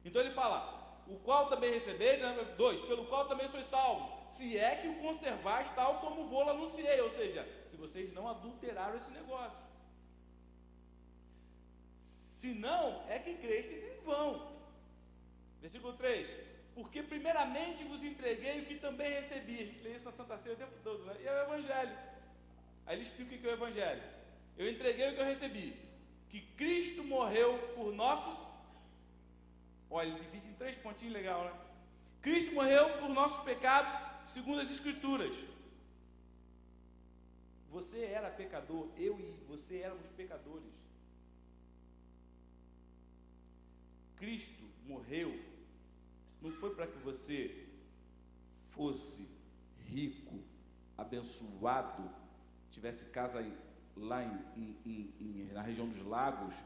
Então ele fala, o qual também recebeis, 2, pelo qual também sois salvos, se é que o conservais tal como vou-lo anunciei, ou seja, se vocês não adulteraram esse negócio. Se não, é que crestes em vão. Versículo 3, porque primeiramente vos entreguei o que também recebi. A gente lê isso na Santa Ceia o tempo todo, né? E é o Evangelho. Aí ele explica o que é o Evangelho. Eu entreguei o que eu recebi, que Cristo morreu por nossos... Olha, ele divide em 3 pontinhos, legal, né? Cristo morreu por nossos pecados, segundo as Escrituras. Você era pecador, eu e você éramos pecadores. Cristo morreu, não foi para que você fosse rico, abençoado, tivesse casa lá na região dos lagos,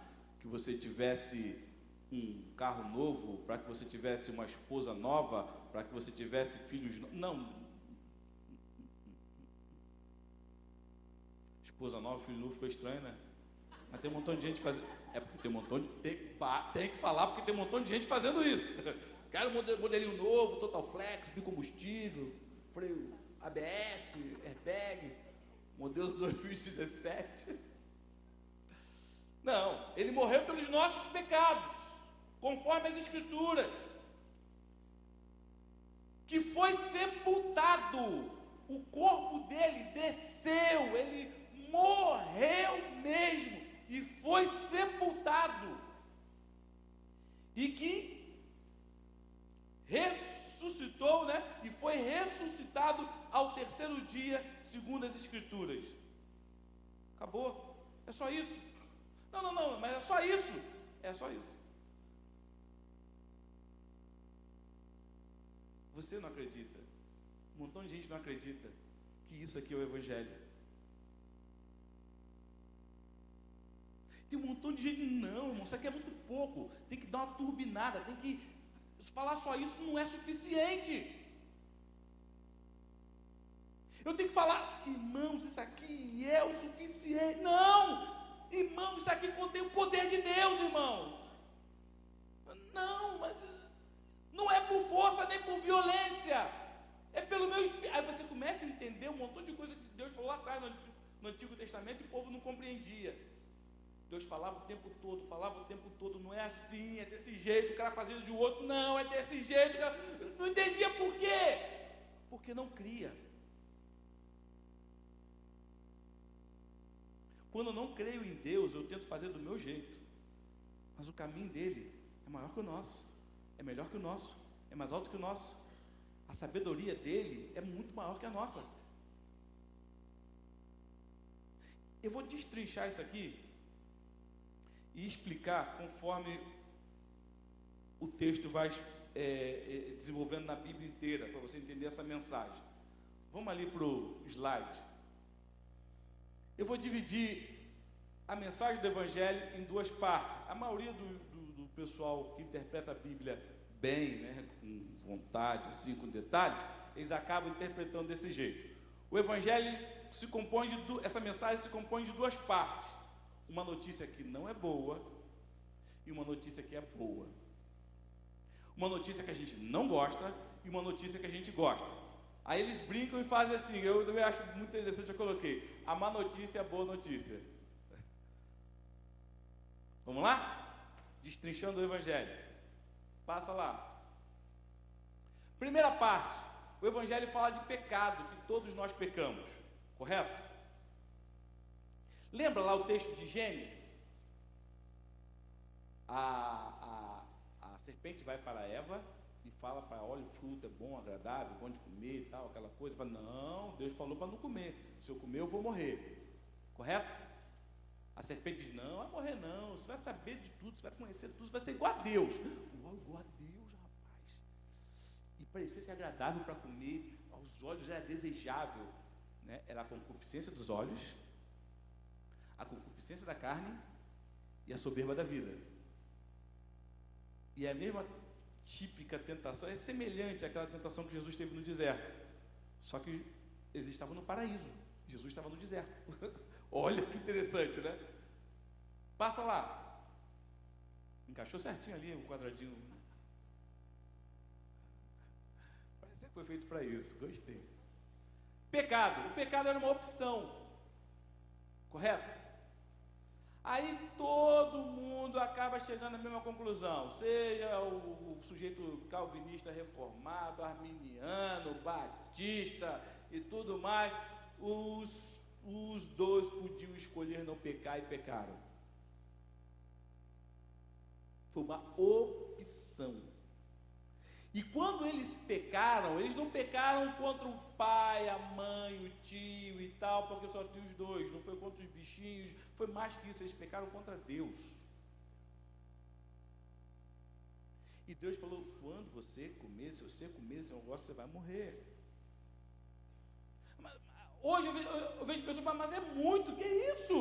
que você tivesse um carro novo, para que você tivesse uma esposa nova, para que você tivesse filhos novos. Não. Esposa nova, filho novo, ficou estranho, né? Mas tem um montão de gente fazendo. É porque tem um montão de. Tem que falar, porque tem um montão de gente fazendo isso. Quero um modelinho novo, Total Flex, bicombustível, freio ABS, airbag, modelo 2017. Não, ele morreu pelos nossos pecados, conforme as Escrituras, que foi sepultado, o corpo dele desceu, ele morreu mesmo, e foi sepultado, e que ressuscitou, né? E foi ressuscitado ao 3º dia, segundo as Escrituras. Acabou, é só isso. Não, mas é só isso, é só isso. Você não acredita, um montão de gente não acredita que isso aqui é o Evangelho. Tem um montão de gente, não, irmão, isso aqui é muito pouco, tem que dar uma turbinada, tem que falar só isso, não é suficiente. Eu tenho que falar, irmãos, isso aqui é o suficiente. Não, irmão, isso aqui contém o poder de Deus, irmão. Não, mas não é por força nem por violência, é pelo meu espírito. Aí você começa a entender um montão de coisa que Deus falou lá atrás no Antigo Testamento e o povo não compreendia. Deus falava o tempo todo, não é assim, é desse jeito, o cara fazia de outro, não, é desse jeito, cara, não entendia por quê, porque não cria. Quando eu não creio em Deus, eu tento fazer do meu jeito, mas o caminho dele é maior que o nosso, é melhor que o nosso, é mais alto que o nosso, a sabedoria dele é muito maior que a nossa. Eu vou destrinchar isso aqui e explicar conforme o texto vai desenvolvendo na Bíblia inteira, para você entender essa mensagem. Vamos ali para o slide. Eu vou dividir a mensagem do Evangelho em 2 partes. A maioria do pessoal que interpreta a Bíblia bem, né, com vontade, assim, com detalhes, eles acabam interpretando desse jeito. O Evangelho se compõe essa mensagem se compõe de 2 partes. Uma notícia que não é boa e uma notícia que é boa. Uma notícia que a gente não gosta e uma notícia que a gente gosta. Aí eles brincam e fazem assim, eu também acho muito interessante, eu coloquei, a má notícia e a boa notícia. Vamos lá? Destrinchando o Evangelho. Passa lá. Primeira parte, o Evangelho fala de pecado, que todos nós pecamos, correto? Lembra lá o texto de Gênesis? A serpente vai para Eva e fala para ela, olha, o fruto é bom, agradável, bom de comer e tal, aquela coisa. Fala, não, Deus falou para não comer. Se eu comer, eu vou morrer. Correto? A serpente diz, não vai morrer não, você vai saber de tudo, você vai conhecer tudo, você vai ser igual a Deus. Uau, igual a Deus, rapaz. E parecia ser agradável para comer, aos olhos era desejável, né? Era a concupiscência dos olhos, a concupiscência da carne e a soberba da vida. E é a mesma típica tentação, é semelhante àquela tentação que Jesus teve no deserto, só que eles estavam no paraíso, Jesus estava no deserto. Olha que interessante, né? Passa lá, encaixou certinho ali o quadradinho. Você foi feito para isso, gostei. Pecado. O pecado era uma opção, correto? Aí todo mundo acaba chegando à mesma conclusão, seja o sujeito calvinista reformado, arminiano, batista e tudo mais, os dois podiam escolher não pecar e pecaram. Foi uma opção. E quando eles pecaram, eles não pecaram contra o pai, a mãe, o tio e tal, porque só tinha os dois, não foi contra os bichinhos, foi mais que isso, eles pecaram contra Deus. E Deus falou, quando você comer, se você comer esse negócio, você vai morrer. Hoje eu vejo pessoas falando, mas é muito, que é isso?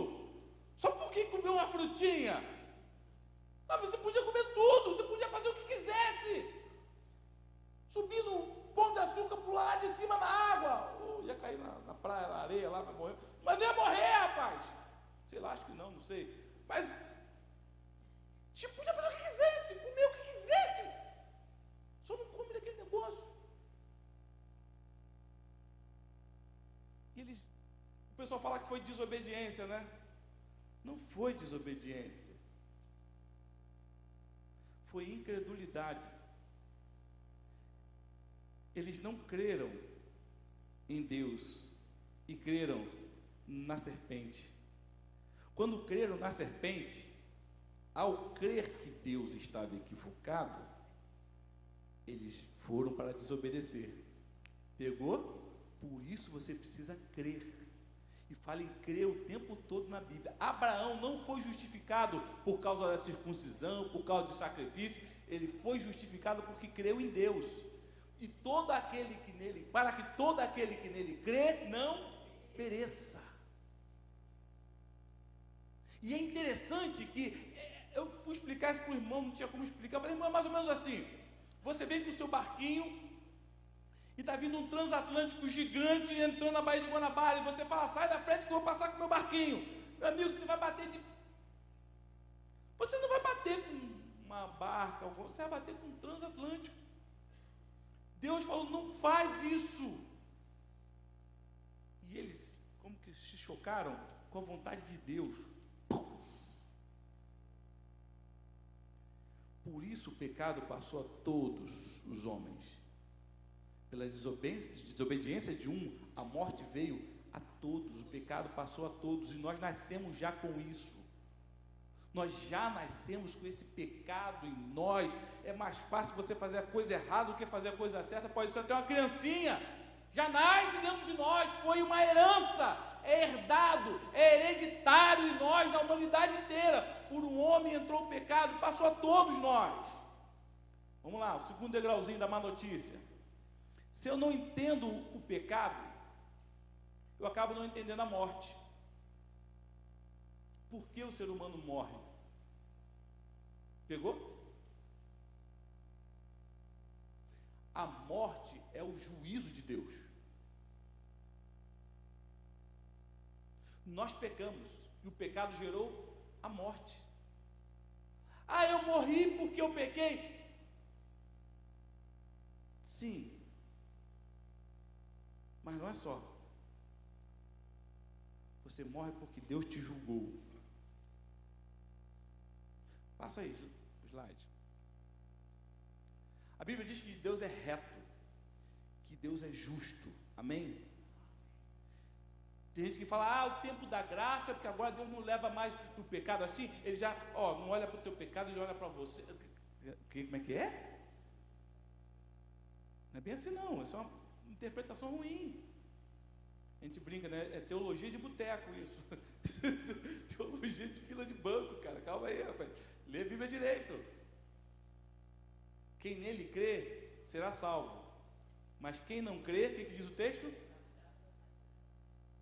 Só porque comeu uma frutinha? Mas você podia comer tudo, você podia fazer o que quisesse. Subir no Pão de Açúcar, pular lá de cima na água, ia cair na praia, na areia lá para morrer, mas nem ia morrer, rapaz. Sei lá, acho que não sei. Mas você podia fazer o que quisesse, comer o que quisesse, só não come daquele negócio. E o pessoal fala que foi desobediência, né? Não foi desobediência, foi incredulidade. Eles não creram em Deus e creram na serpente. Quando creram na serpente, ao crer que Deus estava equivocado, eles foram para desobedecer. Pegou? Por isso você precisa crer. E fala em crer o tempo todo na Bíblia. Abraão não foi justificado por causa da circuncisão, por causa do sacrifício. Ele foi justificado porque creu em Deus. E todo aquele que nele, para que todo aquele que nele crê, não pereça. E é interessante que, eu fui explicar isso para o irmão, não tinha como explicar, eu falei, irmão, é mais ou menos assim, você vem com o seu barquinho, e está vindo um transatlântico gigante, entrando na Baía de Guanabara, e você fala, sai da frente que eu vou passar com o meu barquinho. Meu amigo, você vai bater você não vai bater com uma barca, você vai bater com um transatlântico. Deus falou, não faz isso. E eles, como que se chocaram com a vontade de Deus. Por isso o pecado passou a todos os homens. Pela desobediência de um, a morte veio a todos. O pecado passou a todos. E nós nascemos já com isso. Nós já nascemos com esse pecado em nós. É mais fácil você fazer a coisa errada do que fazer a coisa certa. Pode ser até uma criancinha, já nasce dentro de nós. Foi uma herança, é herdado, é hereditário em nós, na humanidade inteira. Por um homem entrou o pecado, passou a todos nós. Vamos lá, o segundo degrauzinho da má notícia. Se eu não entendo o pecado, eu acabo não entendendo a morte. Por que o ser humano morre? Pegou? A morte é o juízo de Deus. Nós pecamos e o pecado gerou a morte. Ah, eu morri porque eu pequei? Sim. Mas não é só. Você morre porque Deus te julgou. Passa aí, o slide. A Bíblia diz que Deus é reto, que Deus é justo. Amém? Tem gente que fala, o tempo da graça, porque agora Deus não leva mais do pecado assim. Ele já, não olha para o teu pecado, ele olha para você. Como é que é? Não é bem assim não, é só uma interpretação ruim. A gente brinca, né? É teologia de boteco isso. Teologia de fila de banco, cara. Calma aí, rapaz. Lê a Bíblia direito. Quem nele crê, será salvo. Mas quem não crê, o que diz o texto?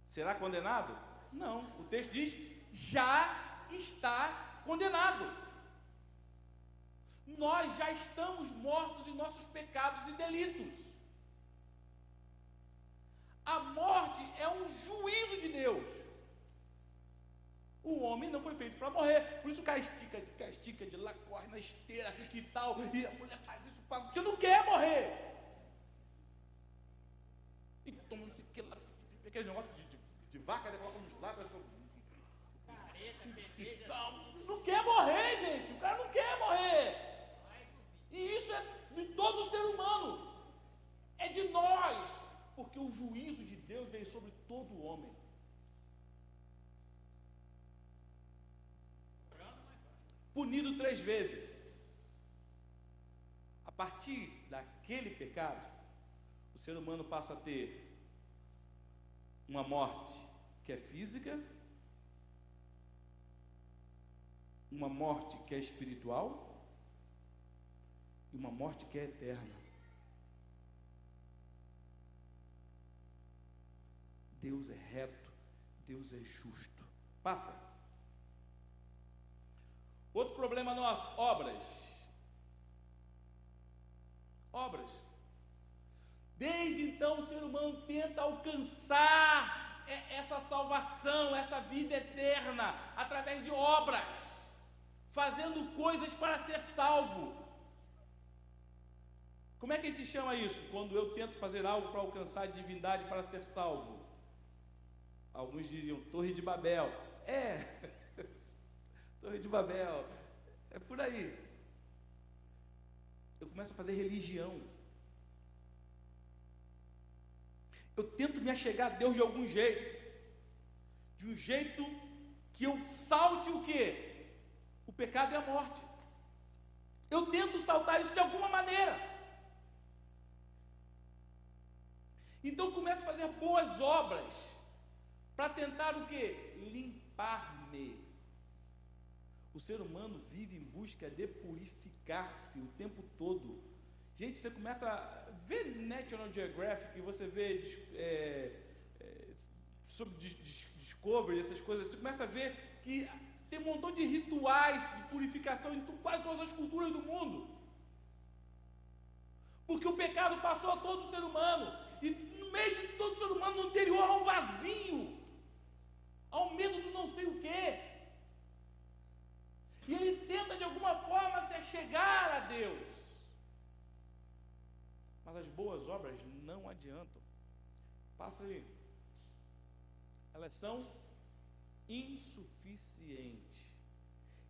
Será condenado? Não. O texto diz, já está condenado. Nós já estamos mortos em nossos pecados e delitos. A morte é um juízo de Deus. O homem não foi feito para morrer. Por isso castica de lá, corre na esteira e tal. E a mulher faz isso porque não quer morrer. aquele negócio de vaca, coloca nos lábios. Não quer morrer, gente. O cara não quer morrer. E isso é de todo ser humano. É de nós. Porque o juízo de Deus veio sobre todo homem. Punido 3 vezes. A partir daquele pecado, o ser humano passa a ter uma morte que é física, uma morte que é espiritual e uma morte que é eterna. Deus é reto, Deus é justo. Passa. Outro problema nosso, obras. Obras. Desde então o ser humano tenta alcançar essa salvação, essa vida eterna, através de obras, fazendo coisas para ser salvo. Como é que a gente chama isso? Quando eu tento fazer algo para alcançar a divindade para ser salvo. Alguns diriam Torre de Babel. Torre de Babel. É por aí. Eu começo a fazer religião. Eu tento me achegar a Deus de algum jeito. De um jeito que eu salte o quê? O pecado e a morte. Eu tento saltar isso de alguma maneira. Então eu começo a fazer boas obras para tentar o quê? Limpar-me. O ser humano vive em busca de purificar-se o tempo todo. Gente, você começa a ver National Geographic, você vê sobre Discovery, essas coisas, você começa a ver que tem um montão de rituais de purificação em quase todas as culturas do mundo. Porque o pecado passou a todo ser humano, e no meio de todo ser humano, no interior, há um vazio, há um medo do não sei o quê. E ele tenta de alguma forma se achegar a Deus. Mas as boas obras não adiantam. Passa aí. Elas são insuficientes.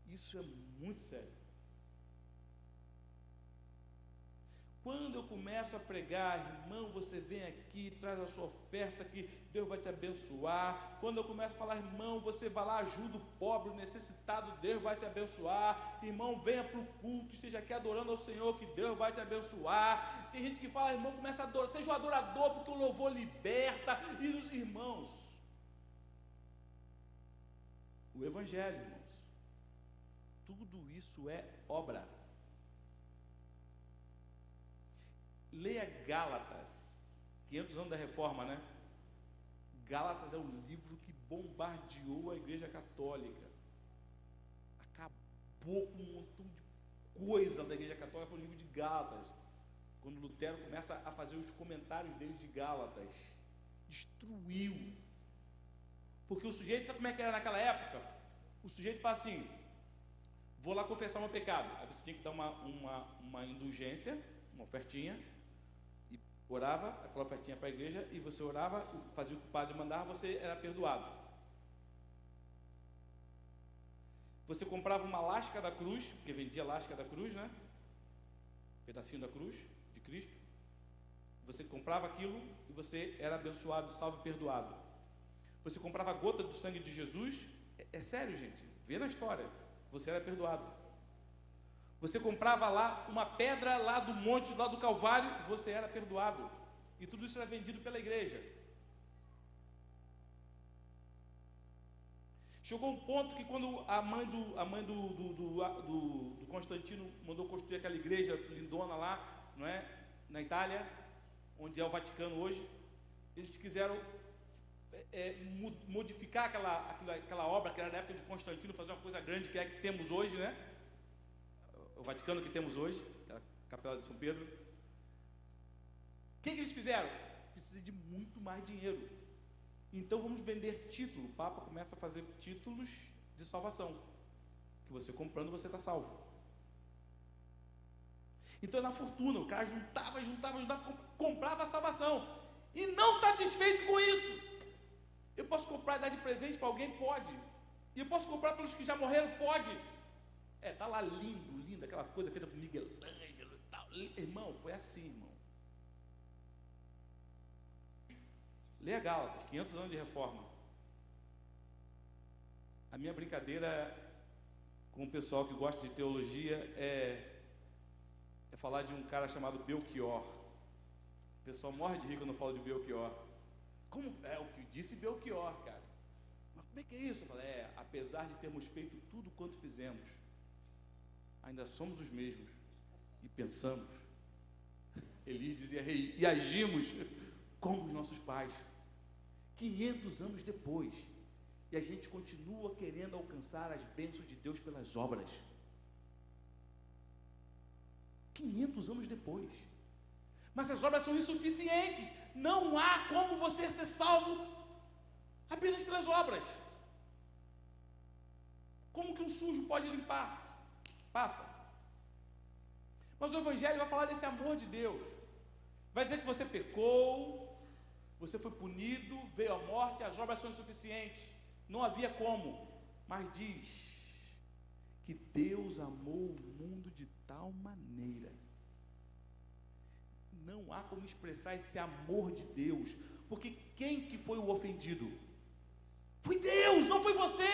Isso é muito sério. Quando eu começo a pregar, irmão, você vem aqui, traz a sua oferta que Deus vai te abençoar. Quando eu começo a falar, irmão, você vai lá, ajuda o pobre, o necessitado, Deus vai te abençoar. Irmão, venha para o culto, esteja aqui adorando ao Senhor, que Deus vai te abençoar. Tem gente que fala, irmão, começa a adorar, seja um adorador, porque o louvor liberta. E os irmãos, o Evangelho, irmãos, tudo isso é obra. Leia Gálatas, 500 anos da Reforma, né? Gálatas é um livro que bombardeou a Igreja Católica. Acabou com um montão de coisa da Igreja Católica, foi o livro de Gálatas. Quando Lutero começa a fazer os comentários deles de Gálatas, destruiu. Porque o sujeito, sabe como é que era naquela época? O sujeito fala assim, vou lá confessar meu pecado. Aí você tinha que dar uma indulgência, uma ofertinha, e orava aquela ofertinha para a igreja, e você orava, fazia o que o padre mandava, você era perdoado. Você comprava uma lasca da cruz, porque vendia lasca da cruz, né? Pedacinho da cruz de Cristo. Você comprava aquilo e você era abençoado, salvo e perdoado. Você comprava a gota do sangue de Jesus, é sério, gente, vê na história, você era perdoado. Você comprava lá uma pedra lá do monte, lá do Calvário, você era perdoado. E tudo isso era vendido pela igreja. Chegou um ponto que quando a mãe do Constantino mandou construir aquela igreja lindona lá, não é? Na Itália, onde é o Vaticano hoje, eles quiseram modificar aquela obra que era da época de Constantino, fazer uma coisa grande que é a que temos hoje, né? O Vaticano que temos hoje, a Capela de São Pedro. O que eles fizeram? Precisa de muito mais dinheiro. Então vamos vender título. O Papa começa a fazer títulos de salvação, que você comprando você está salvo. Então na fortuna, o cara juntava, comprava a salvação. E não satisfeito com isso, Eu posso comprar e dar de presente para alguém? Pode. E eu posso comprar pelos que já morreram? Pode. Tá lá lindo, aquela coisa feita por Miguel Ângelo e tal. Irmão, foi assim, irmão. Leia Gálatas, 500 anos de reforma. A minha brincadeira com o pessoal que gosta de teologia é falar de um cara chamado Belchior. O pessoal morre de rir quando eu falo de Belchior. Como é o que disse Belchior, cara? Mas como é que é isso? Eu falo, apesar de termos feito tudo quanto fizemos, ainda somos os mesmos e pensamos. Elias dizia, e agimos como os nossos pais. 500 anos depois, e a gente continua querendo alcançar as bênçãos de Deus pelas obras. 500 anos depois. Mas as obras são insuficientes. Não há como você ser salvo apenas pelas obras. Como que um sujo pode limpar-se? Passa. Mas o Evangelho vai falar desse amor de Deus. Vai dizer que você pecou, você foi punido, veio a morte, as obras são insuficientes. Não havia como. Mas diz que Deus amou o mundo de tal maneira. Não há como expressar esse amor de Deus, porque quem que foi o ofendido? Foi Deus, não foi você.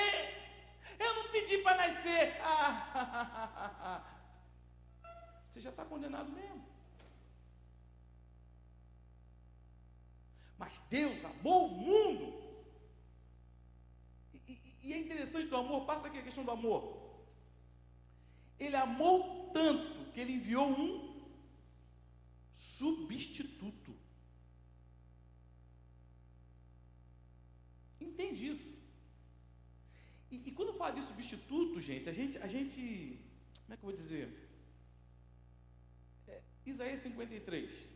Eu não pedi para nascer. Você já está condenado mesmo. Mas Deus amou o mundo. E é interessante do amor, passa aqui a questão do amor. Ele amou tanto que ele enviou um substituto. Entende isso? E quando eu falo de substituto, gente, a gente, como é que eu vou dizer? Isaías 53.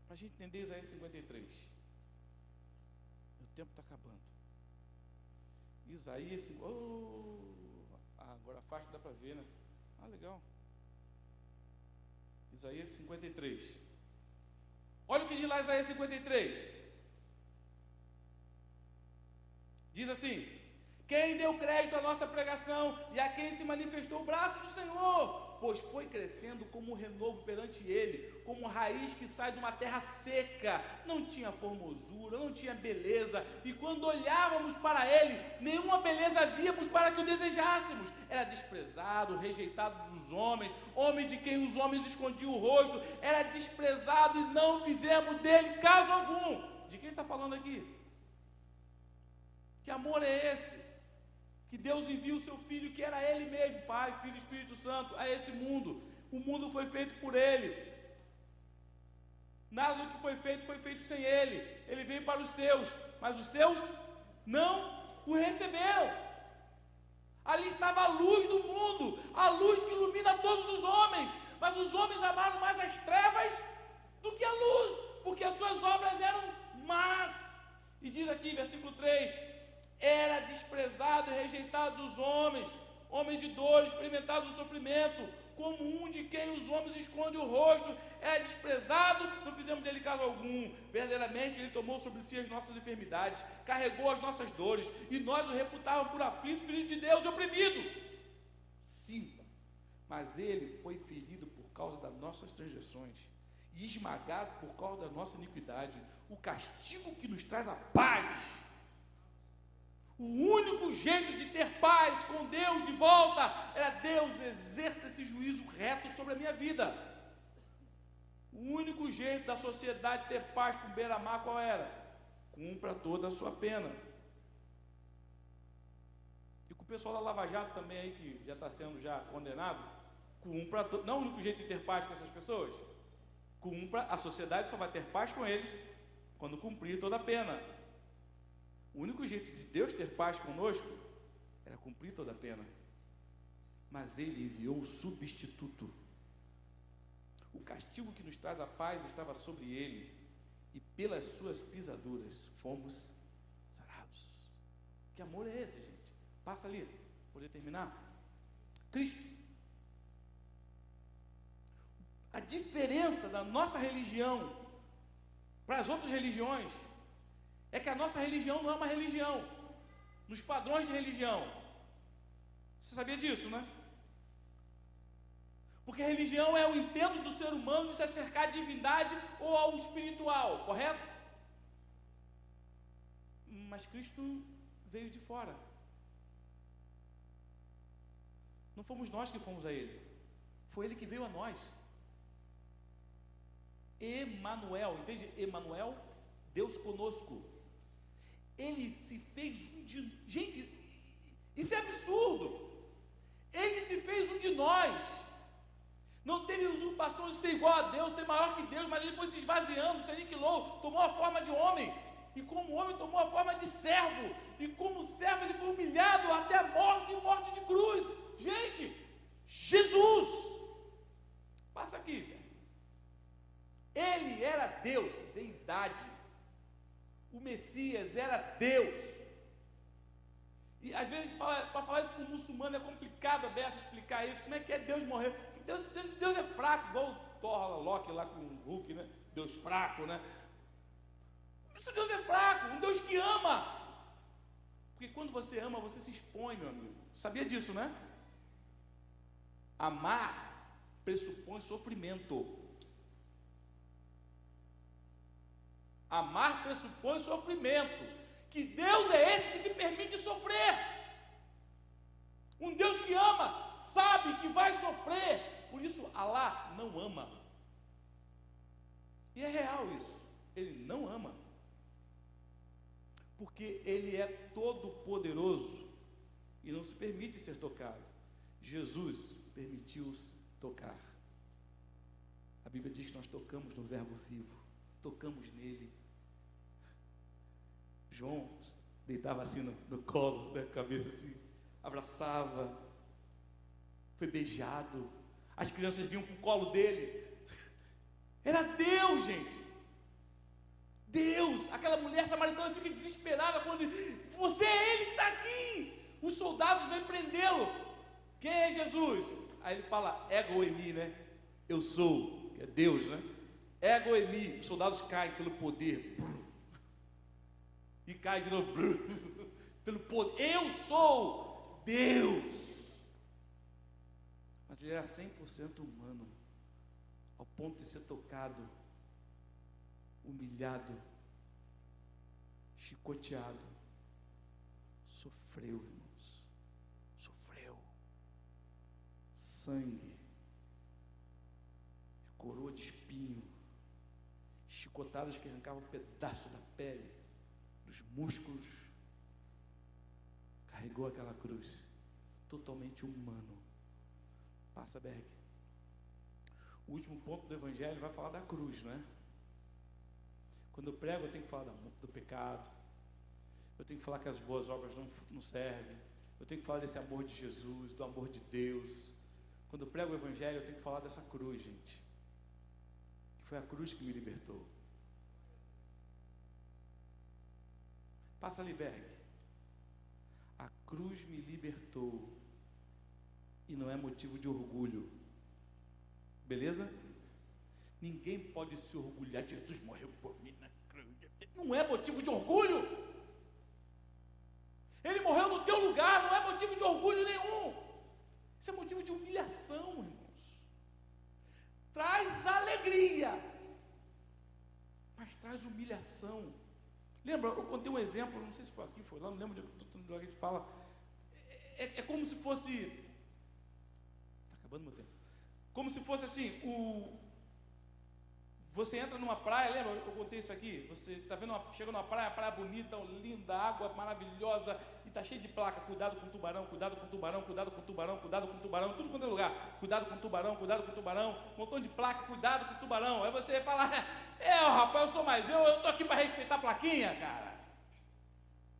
Para a gente entender Isaías 53. O tempo está acabando. Isaías, agora a faixa dá para ver, né? Legal. Isaías 53. Olha o que diz lá Isaías 53. Diz assim: quem deu crédito à nossa pregação e a quem se manifestou o braço do Senhor? Pois foi crescendo como um renovo perante ele, como raiz que sai de uma terra seca. Não tinha formosura, não tinha beleza, e quando olhávamos para ele, nenhuma beleza víamos para que o desejássemos. Era desprezado, rejeitado dos homens, homem de quem os homens escondiam o rosto. Era desprezado e não fizemos dele caso algum. De quem está falando aqui? Que amor é esse? Que Deus envia o seu Filho, que era Ele mesmo, Pai, Filho e Espírito Santo, a esse mundo. O mundo foi feito por Ele. Nada do que foi feito sem Ele. Ele veio para os seus, mas os seus não o receberam. Ali estava a luz do mundo, a luz que ilumina todos os homens, mas os homens amaram mais as trevas do que a luz, porque as suas obras eram más. E diz aqui, versículo 3, era desprezado e rejeitado dos homens, homem de dor, experimentado do sofrimento, como um de quem os homens escondem o rosto. É desprezado, não fizemos dele caso algum. Verdadeiramente ele tomou sobre si as nossas enfermidades, carregou as nossas dores, e nós o reputávamos por aflito, filho de Deus e oprimido. 5. Mas ele foi ferido por causa das nossas transgressões e esmagado por causa da nossa iniquidade. O castigo que nos traz a paz. O único jeito de ter paz com Deus de volta era Deus exerça esse juízo reto sobre a minha vida. O único jeito da sociedade ter paz com beira-mar qual era? Cumpra toda a sua pena. E com o pessoal da Lava Jato também aí, que já está sendo já condenado, cumpra não é o único jeito de ter paz com essas pessoas. Cumpra, a sociedade só vai ter paz com eles quando cumprir toda a pena. O único jeito de Deus ter paz conosco era cumprir toda a pena. Mas Ele enviou o substituto. O castigo que nos traz a paz estava sobre Ele, e pelas suas pisaduras fomos sarados. Que amor é esse, gente? Passa ali, poder terminar. Cristo. A diferença da nossa religião para as outras religiões é que a nossa religião não é uma religião, nos padrões de religião. Você sabia disso, né? Porque a religião é o intento do ser humano de se acercar à divindade ou ao espiritual, correto? Mas Cristo veio de fora. Não fomos nós que fomos a Ele, foi Ele que veio a nós. Emanuel, entende? Emanuel, Deus conosco. Ele se fez um de... Gente, isso é absurdo. Ele se fez um de nós. Não teve usurpação de ser igual a Deus, ser maior que Deus, mas ele foi se esvaziando, se aniquilou, tomou a forma de homem. E como homem tomou a forma de servo. E como servo ele foi humilhado até a morte e morte de cruz. Gente, Jesus. Passa aqui. Ele era Deus, deidade. O Messias era Deus. E às vezes a gente fala, para falar isso para o muçulmano é complicado a beça explicar isso. Como é que é Deus morreu? Deus é fraco, igual o Thor, Loki lá com o Hulk, né? Deus fraco, né? Isso Deus é fraco, um Deus que ama. Porque quando você ama, você se expõe, meu amigo. Sabia disso, né? Amar pressupõe sofrimento. Amar pressupõe sofrimento. Que Deus é esse que se permite sofrer. Um Deus que ama, sabe que vai sofrer. Por isso, Alá não ama. E é real isso. Ele não ama. Porque Ele é todo poderoso e não se permite ser tocado. Jesus permitiu-se tocar. A Bíblia diz que nós tocamos no Verbo vivo, tocamos nele. João deitava assim no colo, da cabeça assim, abraçava, foi beijado, as crianças vinham para o colo dele. Era Deus, gente. Deus. Aquela mulher samaritana fica desesperada quando diz: você é Ele que está aqui. Os soldados vêm prendê-lo. Quem é Jesus? Aí ele fala: ego emi, né? Eu sou, que é Deus, né? Ego emi. Os soldados caem pelo poder. E caem de novo. Pelo poder. Eu sou Deus. Mas ele era 100% humano, ao ponto de ser tocado, humilhado, chicoteado. Sofreu, irmãos. Sofreu. Sangue, coroa de espinho, chicotadas que arrancavam um pedaço da pele, dos músculos. Carregou aquela cruz, totalmente humano. Passa, Berg. O último ponto do Evangelho vai falar da cruz, não é? Quando eu prego, eu tenho que falar do pecado, eu tenho que falar que as boas obras não servem, eu tenho que falar desse amor de Jesus, do amor de Deus. Quando eu prego o Evangelho, eu tenho que falar dessa cruz, gente, que foi a cruz que me libertou. Passa ali, Berg. A cruz me libertou e não é motivo de orgulho. Beleza? Ninguém pode se orgulhar. Jesus morreu por mim na cruz. Não é motivo de orgulho. Ele morreu no teu lugar. Não é motivo de orgulho nenhum. Isso é motivo de humilhação, irmãos. Traz alegria, mas traz humilhação. Lembra, eu contei um exemplo, não sei se foi aqui, foi lá, não lembro de onde a gente fala. É como se fosse... Está acabando meu tempo. Como se fosse assim, você entra numa praia, lembra? Eu contei isso aqui. Você está vendo, chega numa praia bonita, linda, água maravilhosa, e está cheio de placa: cuidado com tubarão, cuidado com tubarão, cuidado com tubarão, cuidado com tubarão, tudo quanto é lugar. Cuidado com tubarão, cuidado com tubarão, um montão de placa: cuidado com tubarão. Aí você fala: rapaz, eu sou mais eu estou aqui para respeitar a plaquinha, cara.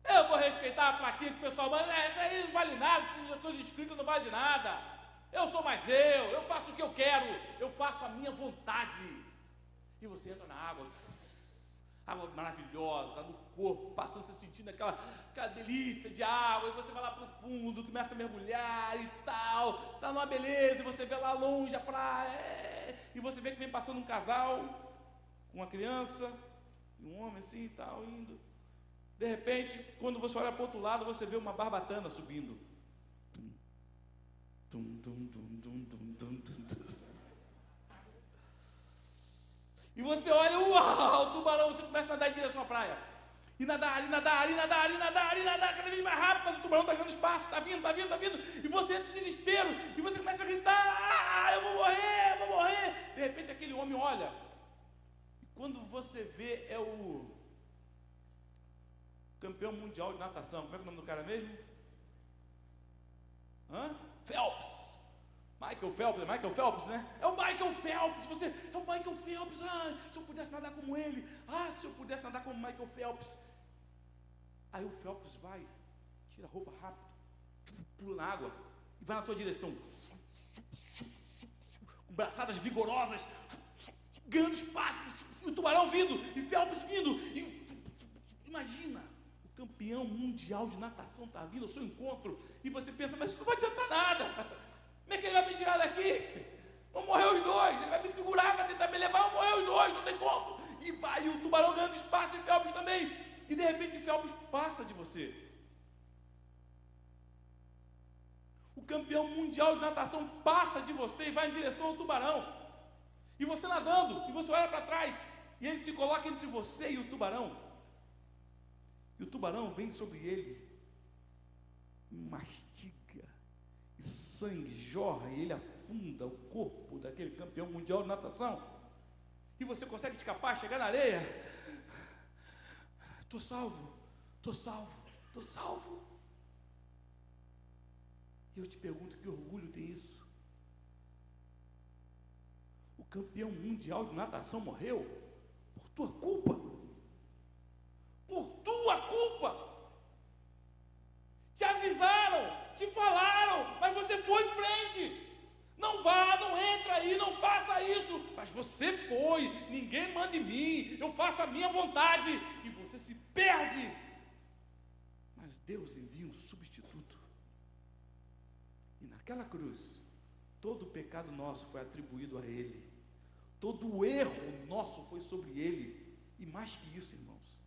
Eu vou respeitar a plaquinha que o pessoal manda, isso aí não vale nada, essas coisas escritas não vale de nada. Eu sou mais eu faço o que eu quero, eu faço a minha vontade. E você entra na água água maravilhosa, no corpo, passando, você sentindo aquela delícia de água, e você vai lá para o fundo, começa a mergulhar e tal, está numa beleza, e você vê lá longe a praia, e você vê que vem passando um casal, com uma criança, e um homem assim e tal, indo, De repente, quando você olha para o outro lado, você vê uma barbatana subindo. E você olha, uau, o tubarão, você começa a nadar em direção à praia. E nadar, cada vez mais rápido, mas o tubarão está ganhando espaço, está vindo. E você entra em desespero, e você começa a gritar, eu vou morrer. De repente aquele homem olha, e quando você vê, é o campeão mundial de natação. Como é que é o nome do cara mesmo? Phelps. Michael Phelps, né? É o Michael Phelps, é o Michael Phelps, se eu pudesse nadar como ele, se eu pudesse nadar como Michael Phelps. Aí o Phelps vai, tira a roupa rápido, pula na água, e vai na tua direção, com braçadas vigorosas, ganhando espaço, e o tubarão vindo, e Phelps vindo, imagina, o campeão mundial de natação está vindo ao seu encontro, e você pensa, mas isso não vai adiantar nada. Como é que ele vai me tirar daqui? Vão morrer os dois, ele vai me segurar, vai tentar me levar, vão morrer os dois, não tem como. E vai, e o tubarão ganhando espaço, e Phelps também. E de repente Phelps passa de você. O campeão mundial de natação passa de você e vai em direção ao tubarão. E você nadando, e você olha para trás, e ele se coloca entre você e o tubarão. E o tubarão vem sobre ele, e mastiga. E sangue jorra e ele afunda o corpo daquele campeão mundial de natação. E você consegue escapar, chegar na areia. Estou salvo. E eu te pergunto, que orgulho tem isso? O campeão mundial de natação morreu por tua culpa. Te avisaram, te falaram, mas você foi em frente. Não vá, não entra aí, não faça isso. Mas você foi, ninguém manda em mim, eu faço a minha vontade. E você se perde. Mas Deus envia um substituto. E naquela cruz, todo o pecado nosso foi atribuído a Ele. Todo o erro nosso foi sobre Ele. E mais que isso, irmãos,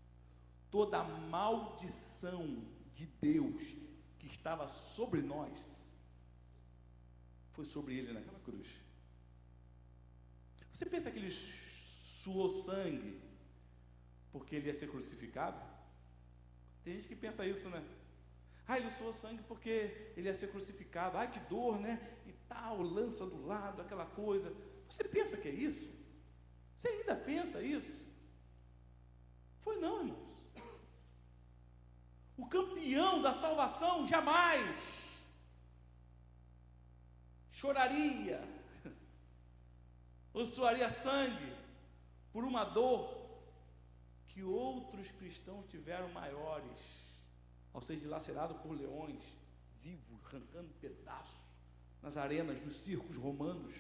toda a maldição de Deus que estava sobre nós foi sobre ele naquela cruz. Você pensa que ele suou sangue porque ele ia ser crucificado? Tem gente que pensa isso, né? Ele suou sangue porque ele ia ser crucificado. Que dor, né? E tal, lança do lado, aquela coisa. Você pensa que é isso? Você ainda pensa isso? Foi não, irmãos. O campeão da salvação jamais choraria ou suaria sangue por uma dor que outros cristãos tiveram maiores, ao ser dilacerado por leões vivos, arrancando pedaços nas arenas dos circos romanos.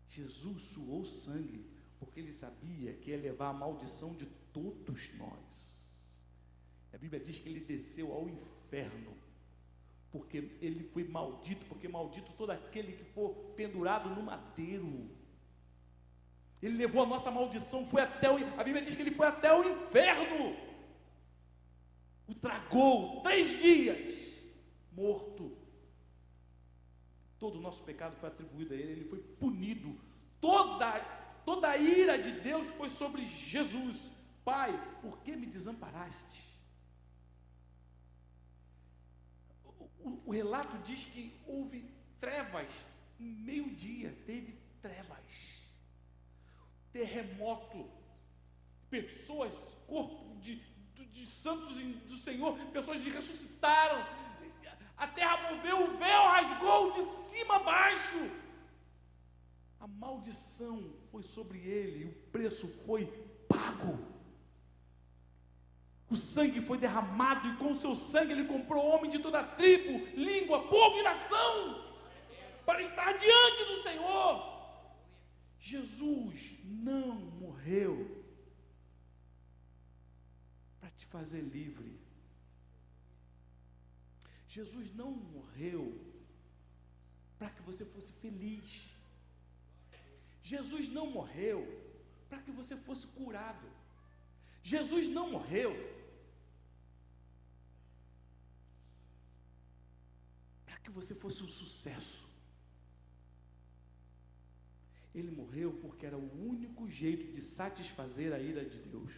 Jesus suou sangue porque ele sabia que ia levar a maldição de todos nós. A Bíblia diz que ele desceu ao inferno, porque ele foi maldito, porque maldito todo aquele que for pendurado no madeiro. Ele levou a nossa maldição, a Bíblia diz que ele foi até o inferno, o tragou 3 dias, morto. Todo o nosso pecado foi atribuído a ele, ele foi punido, toda a ira de Deus foi sobre Jesus. Pai, por que me desamparaste? O relato diz que houve trevas, meio-dia teve trevas, terremoto, pessoas, corpo de santos do Senhor, pessoas que ressuscitaram, a terra moveu, o véu rasgou de cima a baixo, a maldição foi sobre ele, o preço foi pago. O sangue foi derramado e com o seu sangue ele comprou homem de toda tribo, língua, povo e nação para estar diante do Senhor. Jesus não morreu para te fazer livre. Jesus não morreu para que você fosse feliz. Jesus não morreu para que você fosse curado. Jesus não morreu que você fosse um sucesso. Ele morreu porque era o único jeito de satisfazer a ira de Deus.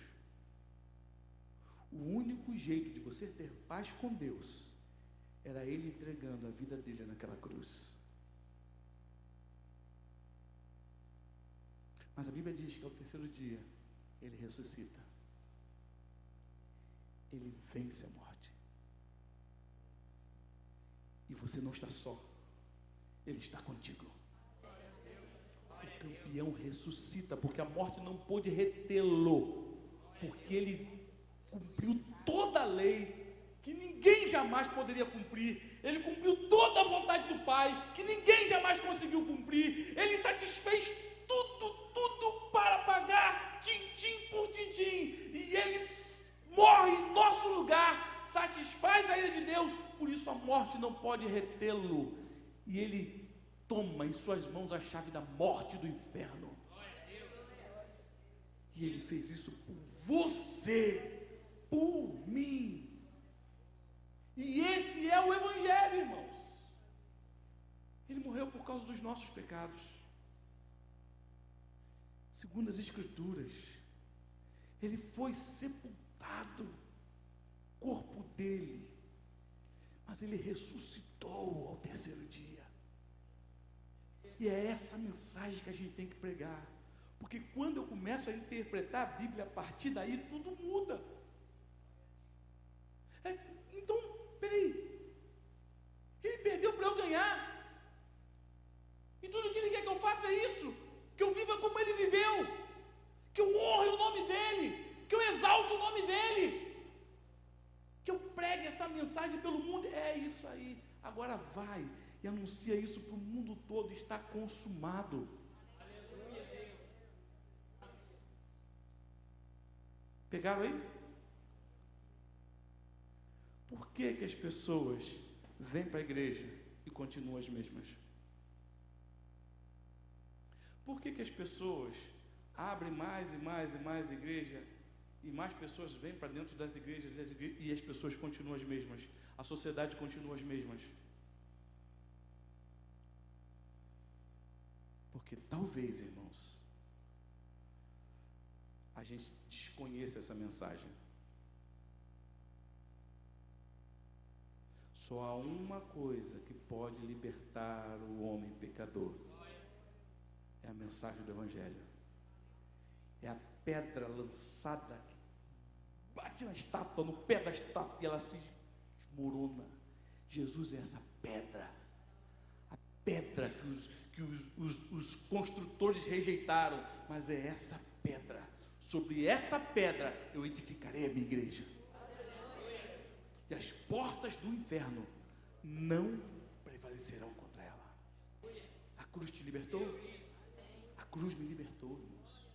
O único jeito de você ter paz com Deus era Ele entregando a vida dele naquela cruz. Mas a Bíblia diz que ao terceiro dia Ele ressuscita. Ele vence a morte. E você não está só. Ele está contigo. O campeão ressuscita, porque a morte não pôde retê-lo, porque ele cumpriu toda a lei que ninguém jamais poderia cumprir. Ele cumpriu toda a vontade do Pai que ninguém jamais conseguiu cumprir. Ele satisfez tudo para pagar tintim por tintim, e ele morre em nosso lugar, satisfaz a ira de Deus. Por isso a morte não pode retê-lo, e ele toma em suas mãos a chave da morte e do inferno. E ele fez isso por você, por mim. E esse é o Evangelho, irmãos. Ele morreu por causa dos nossos pecados. Segundo as Escrituras, ele foi sepultado, corpo dele, mas ele ressuscitou ao terceiro dia. E é essa mensagem que a gente tem que pregar, porque quando eu começo a interpretar a Bíblia, a partir daí tudo muda. Então, peraí, ele perdeu para eu ganhar, e tudo que ele quer que eu faça é isso, que eu viva como ele viveu, que eu honre o nome dele, que eu exalte o nome dele, que eu pregue essa mensagem pelo mundo. É isso aí. Agora vai e anuncia isso para o mundo todo. Está consumado. Pegaram aí? Por que que as pessoas vêm para a igreja e continuam as mesmas? Por que que as pessoas abrem mais e mais e mais igreja, e mais pessoas vêm para dentro das igrejas, e as pessoas continuam as mesmas? A sociedade continua as mesmas. Porque talvez, irmãos, a gente desconheça essa mensagem. Só há uma coisa que pode libertar o homem pecador. É a mensagem do Evangelho. É a pedra lançada que bate na estátua, no pé da estátua, e ela se desmorona. Jesus é essa pedra. A pedra que os construtores rejeitaram. Mas é essa pedra. Sobre essa pedra eu edificarei a minha igreja. E as portas do inferno não prevalecerão contra ela. A cruz te libertou? A cruz me libertou, irmãos.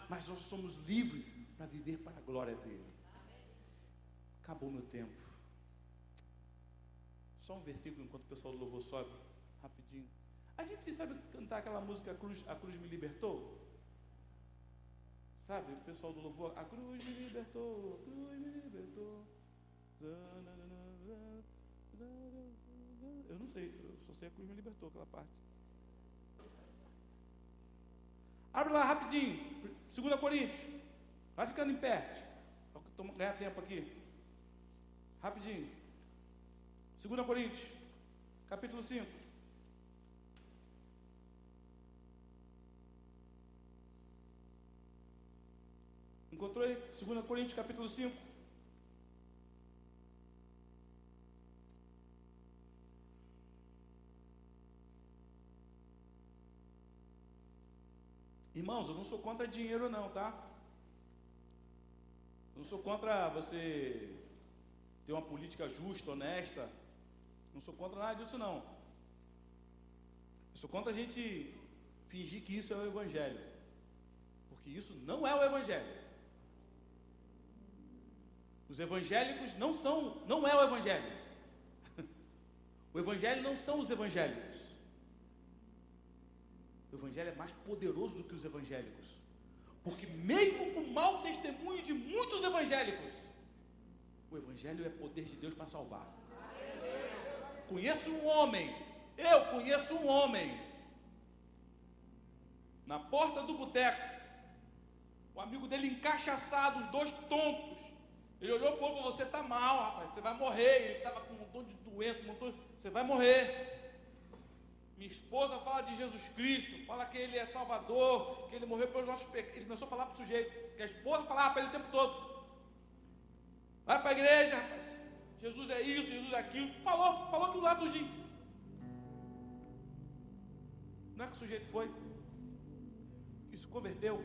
Mas nós somos livres para viver para a glória dele. Acabou meu tempo. Só um versículo enquanto o pessoal do louvor sobe, rapidinho. A gente sabe cantar aquela música, a cruz me libertou? Sabe, o pessoal do louvor, a cruz me libertou, a cruz me libertou. Eu não sei, eu só sei a cruz me libertou, aquela parte. Abre lá rapidinho, 2 Coríntios. Vai ficando em pé, para ganhar tempo aqui. Rapidinho. 2 Coríntios, capítulo 5. Encontrou aí? 2 Coríntios, capítulo 5. Irmãos, eu não sou contra dinheiro não, tá? Eu não sou contra você ter uma política justa, honesta. Não sou contra nada disso não. Eu sou contra a gente fingir que isso é o Evangelho. Porque isso não é o Evangelho. Os evangélicos não é o Evangelho. O Evangelho não são os evangélicos. O Evangelho é mais poderoso do que os evangélicos. Porque mesmo com o mau testemunho de muitos evangélicos, o Evangelho é poder de Deus para salvar. conheço um homem, na porta do boteco, o amigo dele encaixaçado, os dois tontos. Ele olhou para o outro e falou: você está mal, rapaz, você vai morrer. Ele estava com um montão de doença, você vai morrer. Minha esposa fala de Jesus Cristo, fala que Ele é Salvador, que Ele morreu pelos nossos pecados. Ele começou a falar para o sujeito, que a esposa falava para ele o tempo todo: vai para a igreja, rapaz, Jesus é isso, Jesus é aquilo. Falou tudo lá tudinho. Não é que o sujeito foi e se converteu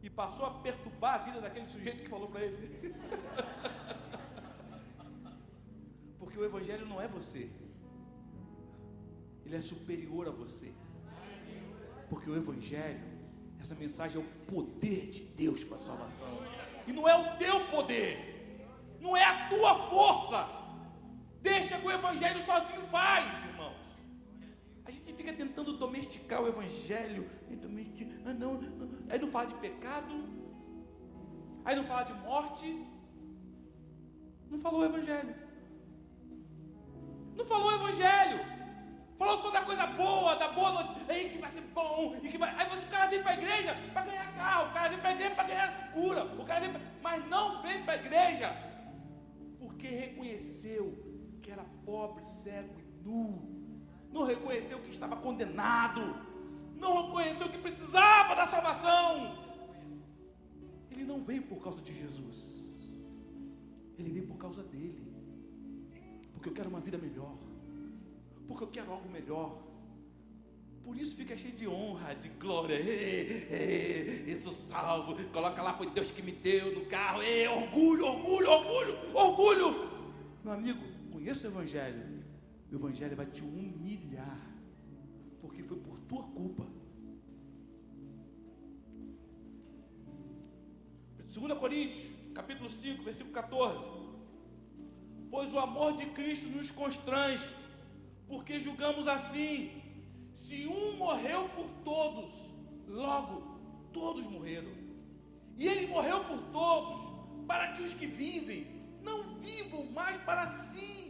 e passou a perturbar a vida daquele sujeito que falou para ele. Porque o Evangelho não é você, ele é superior a você. Porque o Evangelho, essa mensagem é o poder de Deus para a salvação, e não é o teu poder, não é a tua força. Deixa que o Evangelho sozinho faz, irmãos. A gente fica tentando domesticar o Evangelho, aí não fala de pecado, aí não fala de morte, não falou o Evangelho, falou só da coisa boa, da boa notícia, aí que vai ser bom, aí o cara vem para a igreja para ganhar carro, o cara vem para a igreja para ganhar cura, mas não vem para a igreja porque reconheceu que era pobre, cego e nu. Não reconheceu que estava condenado, não reconheceu que precisava da salvação. Ele não veio por causa de Jesus, ele veio por causa dele. Porque eu quero uma vida melhor, porque eu quero algo melhor. Por isso fica cheio de honra, de glória. Eu sou salvo, coloca lá, foi Deus que me deu no carro. Orgulho. Meu amigo, conheça o Evangelho. O Evangelho vai te humilhar, porque foi por tua culpa. 2 Coríntios, capítulo 5, versículo 14. Pois o amor de Cristo nos constrange, porque julgamos assim: se um morreu por todos, logo todos morreram. E ele morreu por todos, para que os que vivem não vivam mais para si,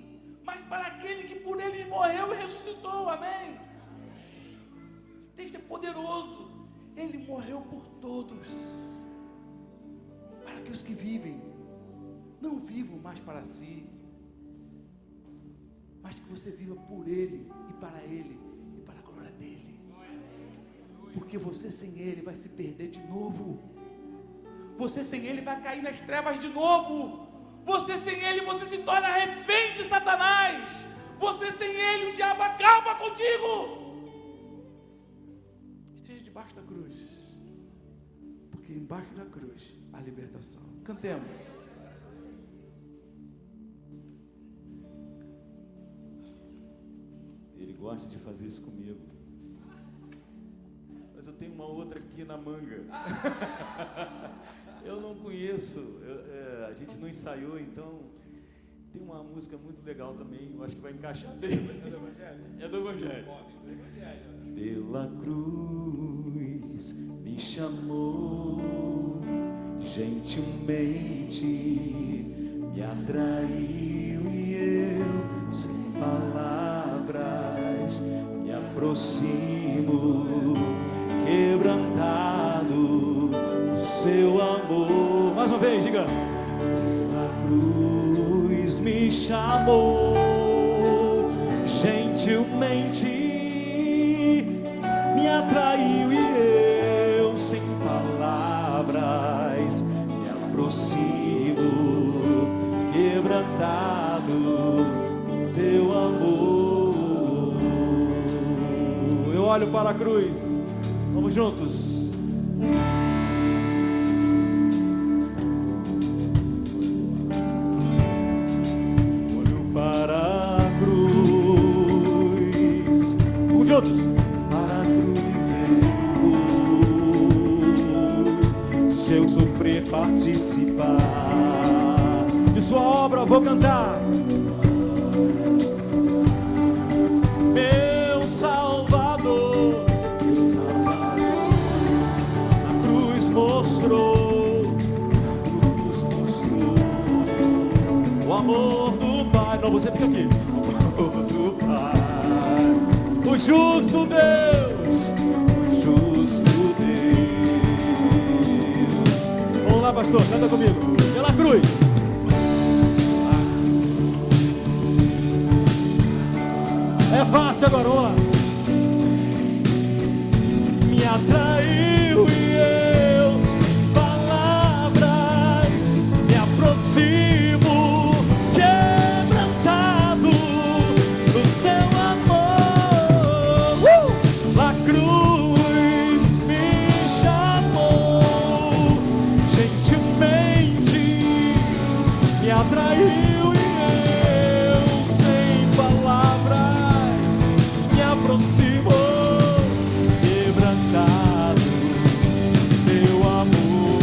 mas para aquele que por eles morreu e ressuscitou. Amém? Esse texto é poderoso. Ele morreu por todos, para que os que vivem não vivam mais para si, mas que você viva por Ele e para Ele e para a glória dEle. Porque você sem Ele vai se perder de novo, você sem Ele vai cair nas trevas de novo, você sem Ele você se torna refém de Satanás, você sem Ele o diabo acaba contigo. Esteja debaixo da cruz, porque embaixo da cruz há libertação. Cantemos. Ele gosta de fazer isso comigo, mas eu tenho uma outra aqui na manga. Eu não conheço, a gente não ensaiou, então tem uma música muito legal também, eu acho que vai encaixar bem. É do Evangelho? É do Evangelho. Pela cruz me chamou, gentilmente me atraiu, e eu sem palavras me aproximo, quebrantado do seu amor. Mais uma vez, diga. Pela cruz me chamou, gentilmente me atraiu, e eu sem palavras me aproximo, quebrantado do teu amor. Eu olho para a cruz. Vamos juntos. Olho para a cruz. Vamos juntos. Para a cruz eu vou, se eu sofrer participar de sua obra, vou cantar. O amor do Pai. Não, você fica aqui. do Pai. O justo Deus, o justo Deus. Vamos lá, pastor, canta comigo. Pela cruz. É fácil agora, vamos lá. Me atraiu e eu, sem palavras, me aproximo, quebrantado do seu amor. A cruz me chamou, gentilmente me atraiu e eu, sem palavras, me aproximo, quebrantado, teu amor.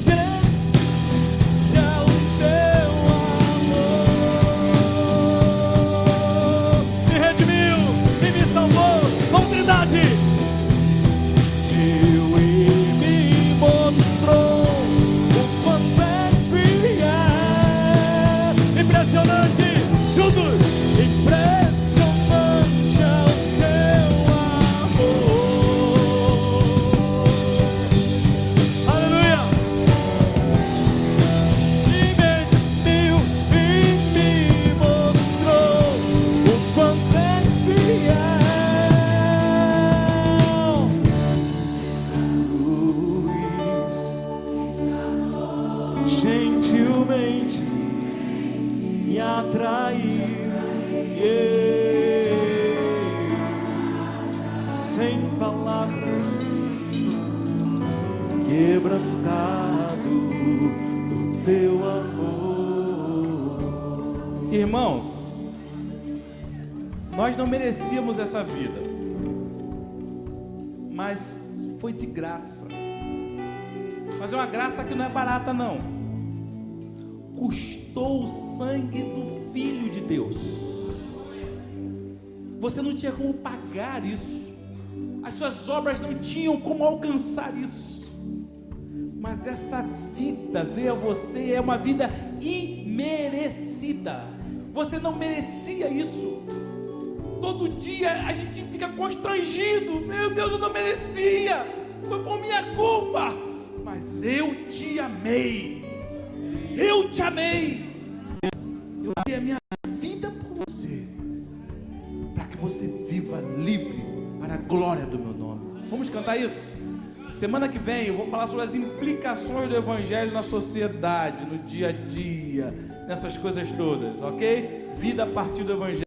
Grande é o teu amor. Me redimiu e me salvou. Com Trindade. Deu e me mostrou o quanto és fiel. Impressionante. Juntos. Impressionante é o teu amor. Aleluia. E me mostrou o quanto és fiel. Luz, gentilmente me atraiu. Sem palavras, quebrantado no teu amor. Irmãos, nós não merecíamos essa vida, mas foi de graça. Mas é uma graça que não é barata, não. Custou o sangue do Filho de Deus. Você não tinha como pagar isso. As suas obras não tinham como alcançar isso. Mas essa vida veio a você, é uma vida imerecida. Você não merecia isso. Todo dia a gente fica constrangido. Meu Deus, eu não merecia. Foi por minha culpa. Mas eu te amei. Eu te amei. Eu dei a minha vida por você, para que você viva livre para a glória do meu nome. Vamos cantar isso? Semana que vem eu vou falar sobre as implicações do Evangelho na sociedade, no dia a dia, nessas coisas todas, ok? Vida a partir do Evangelho.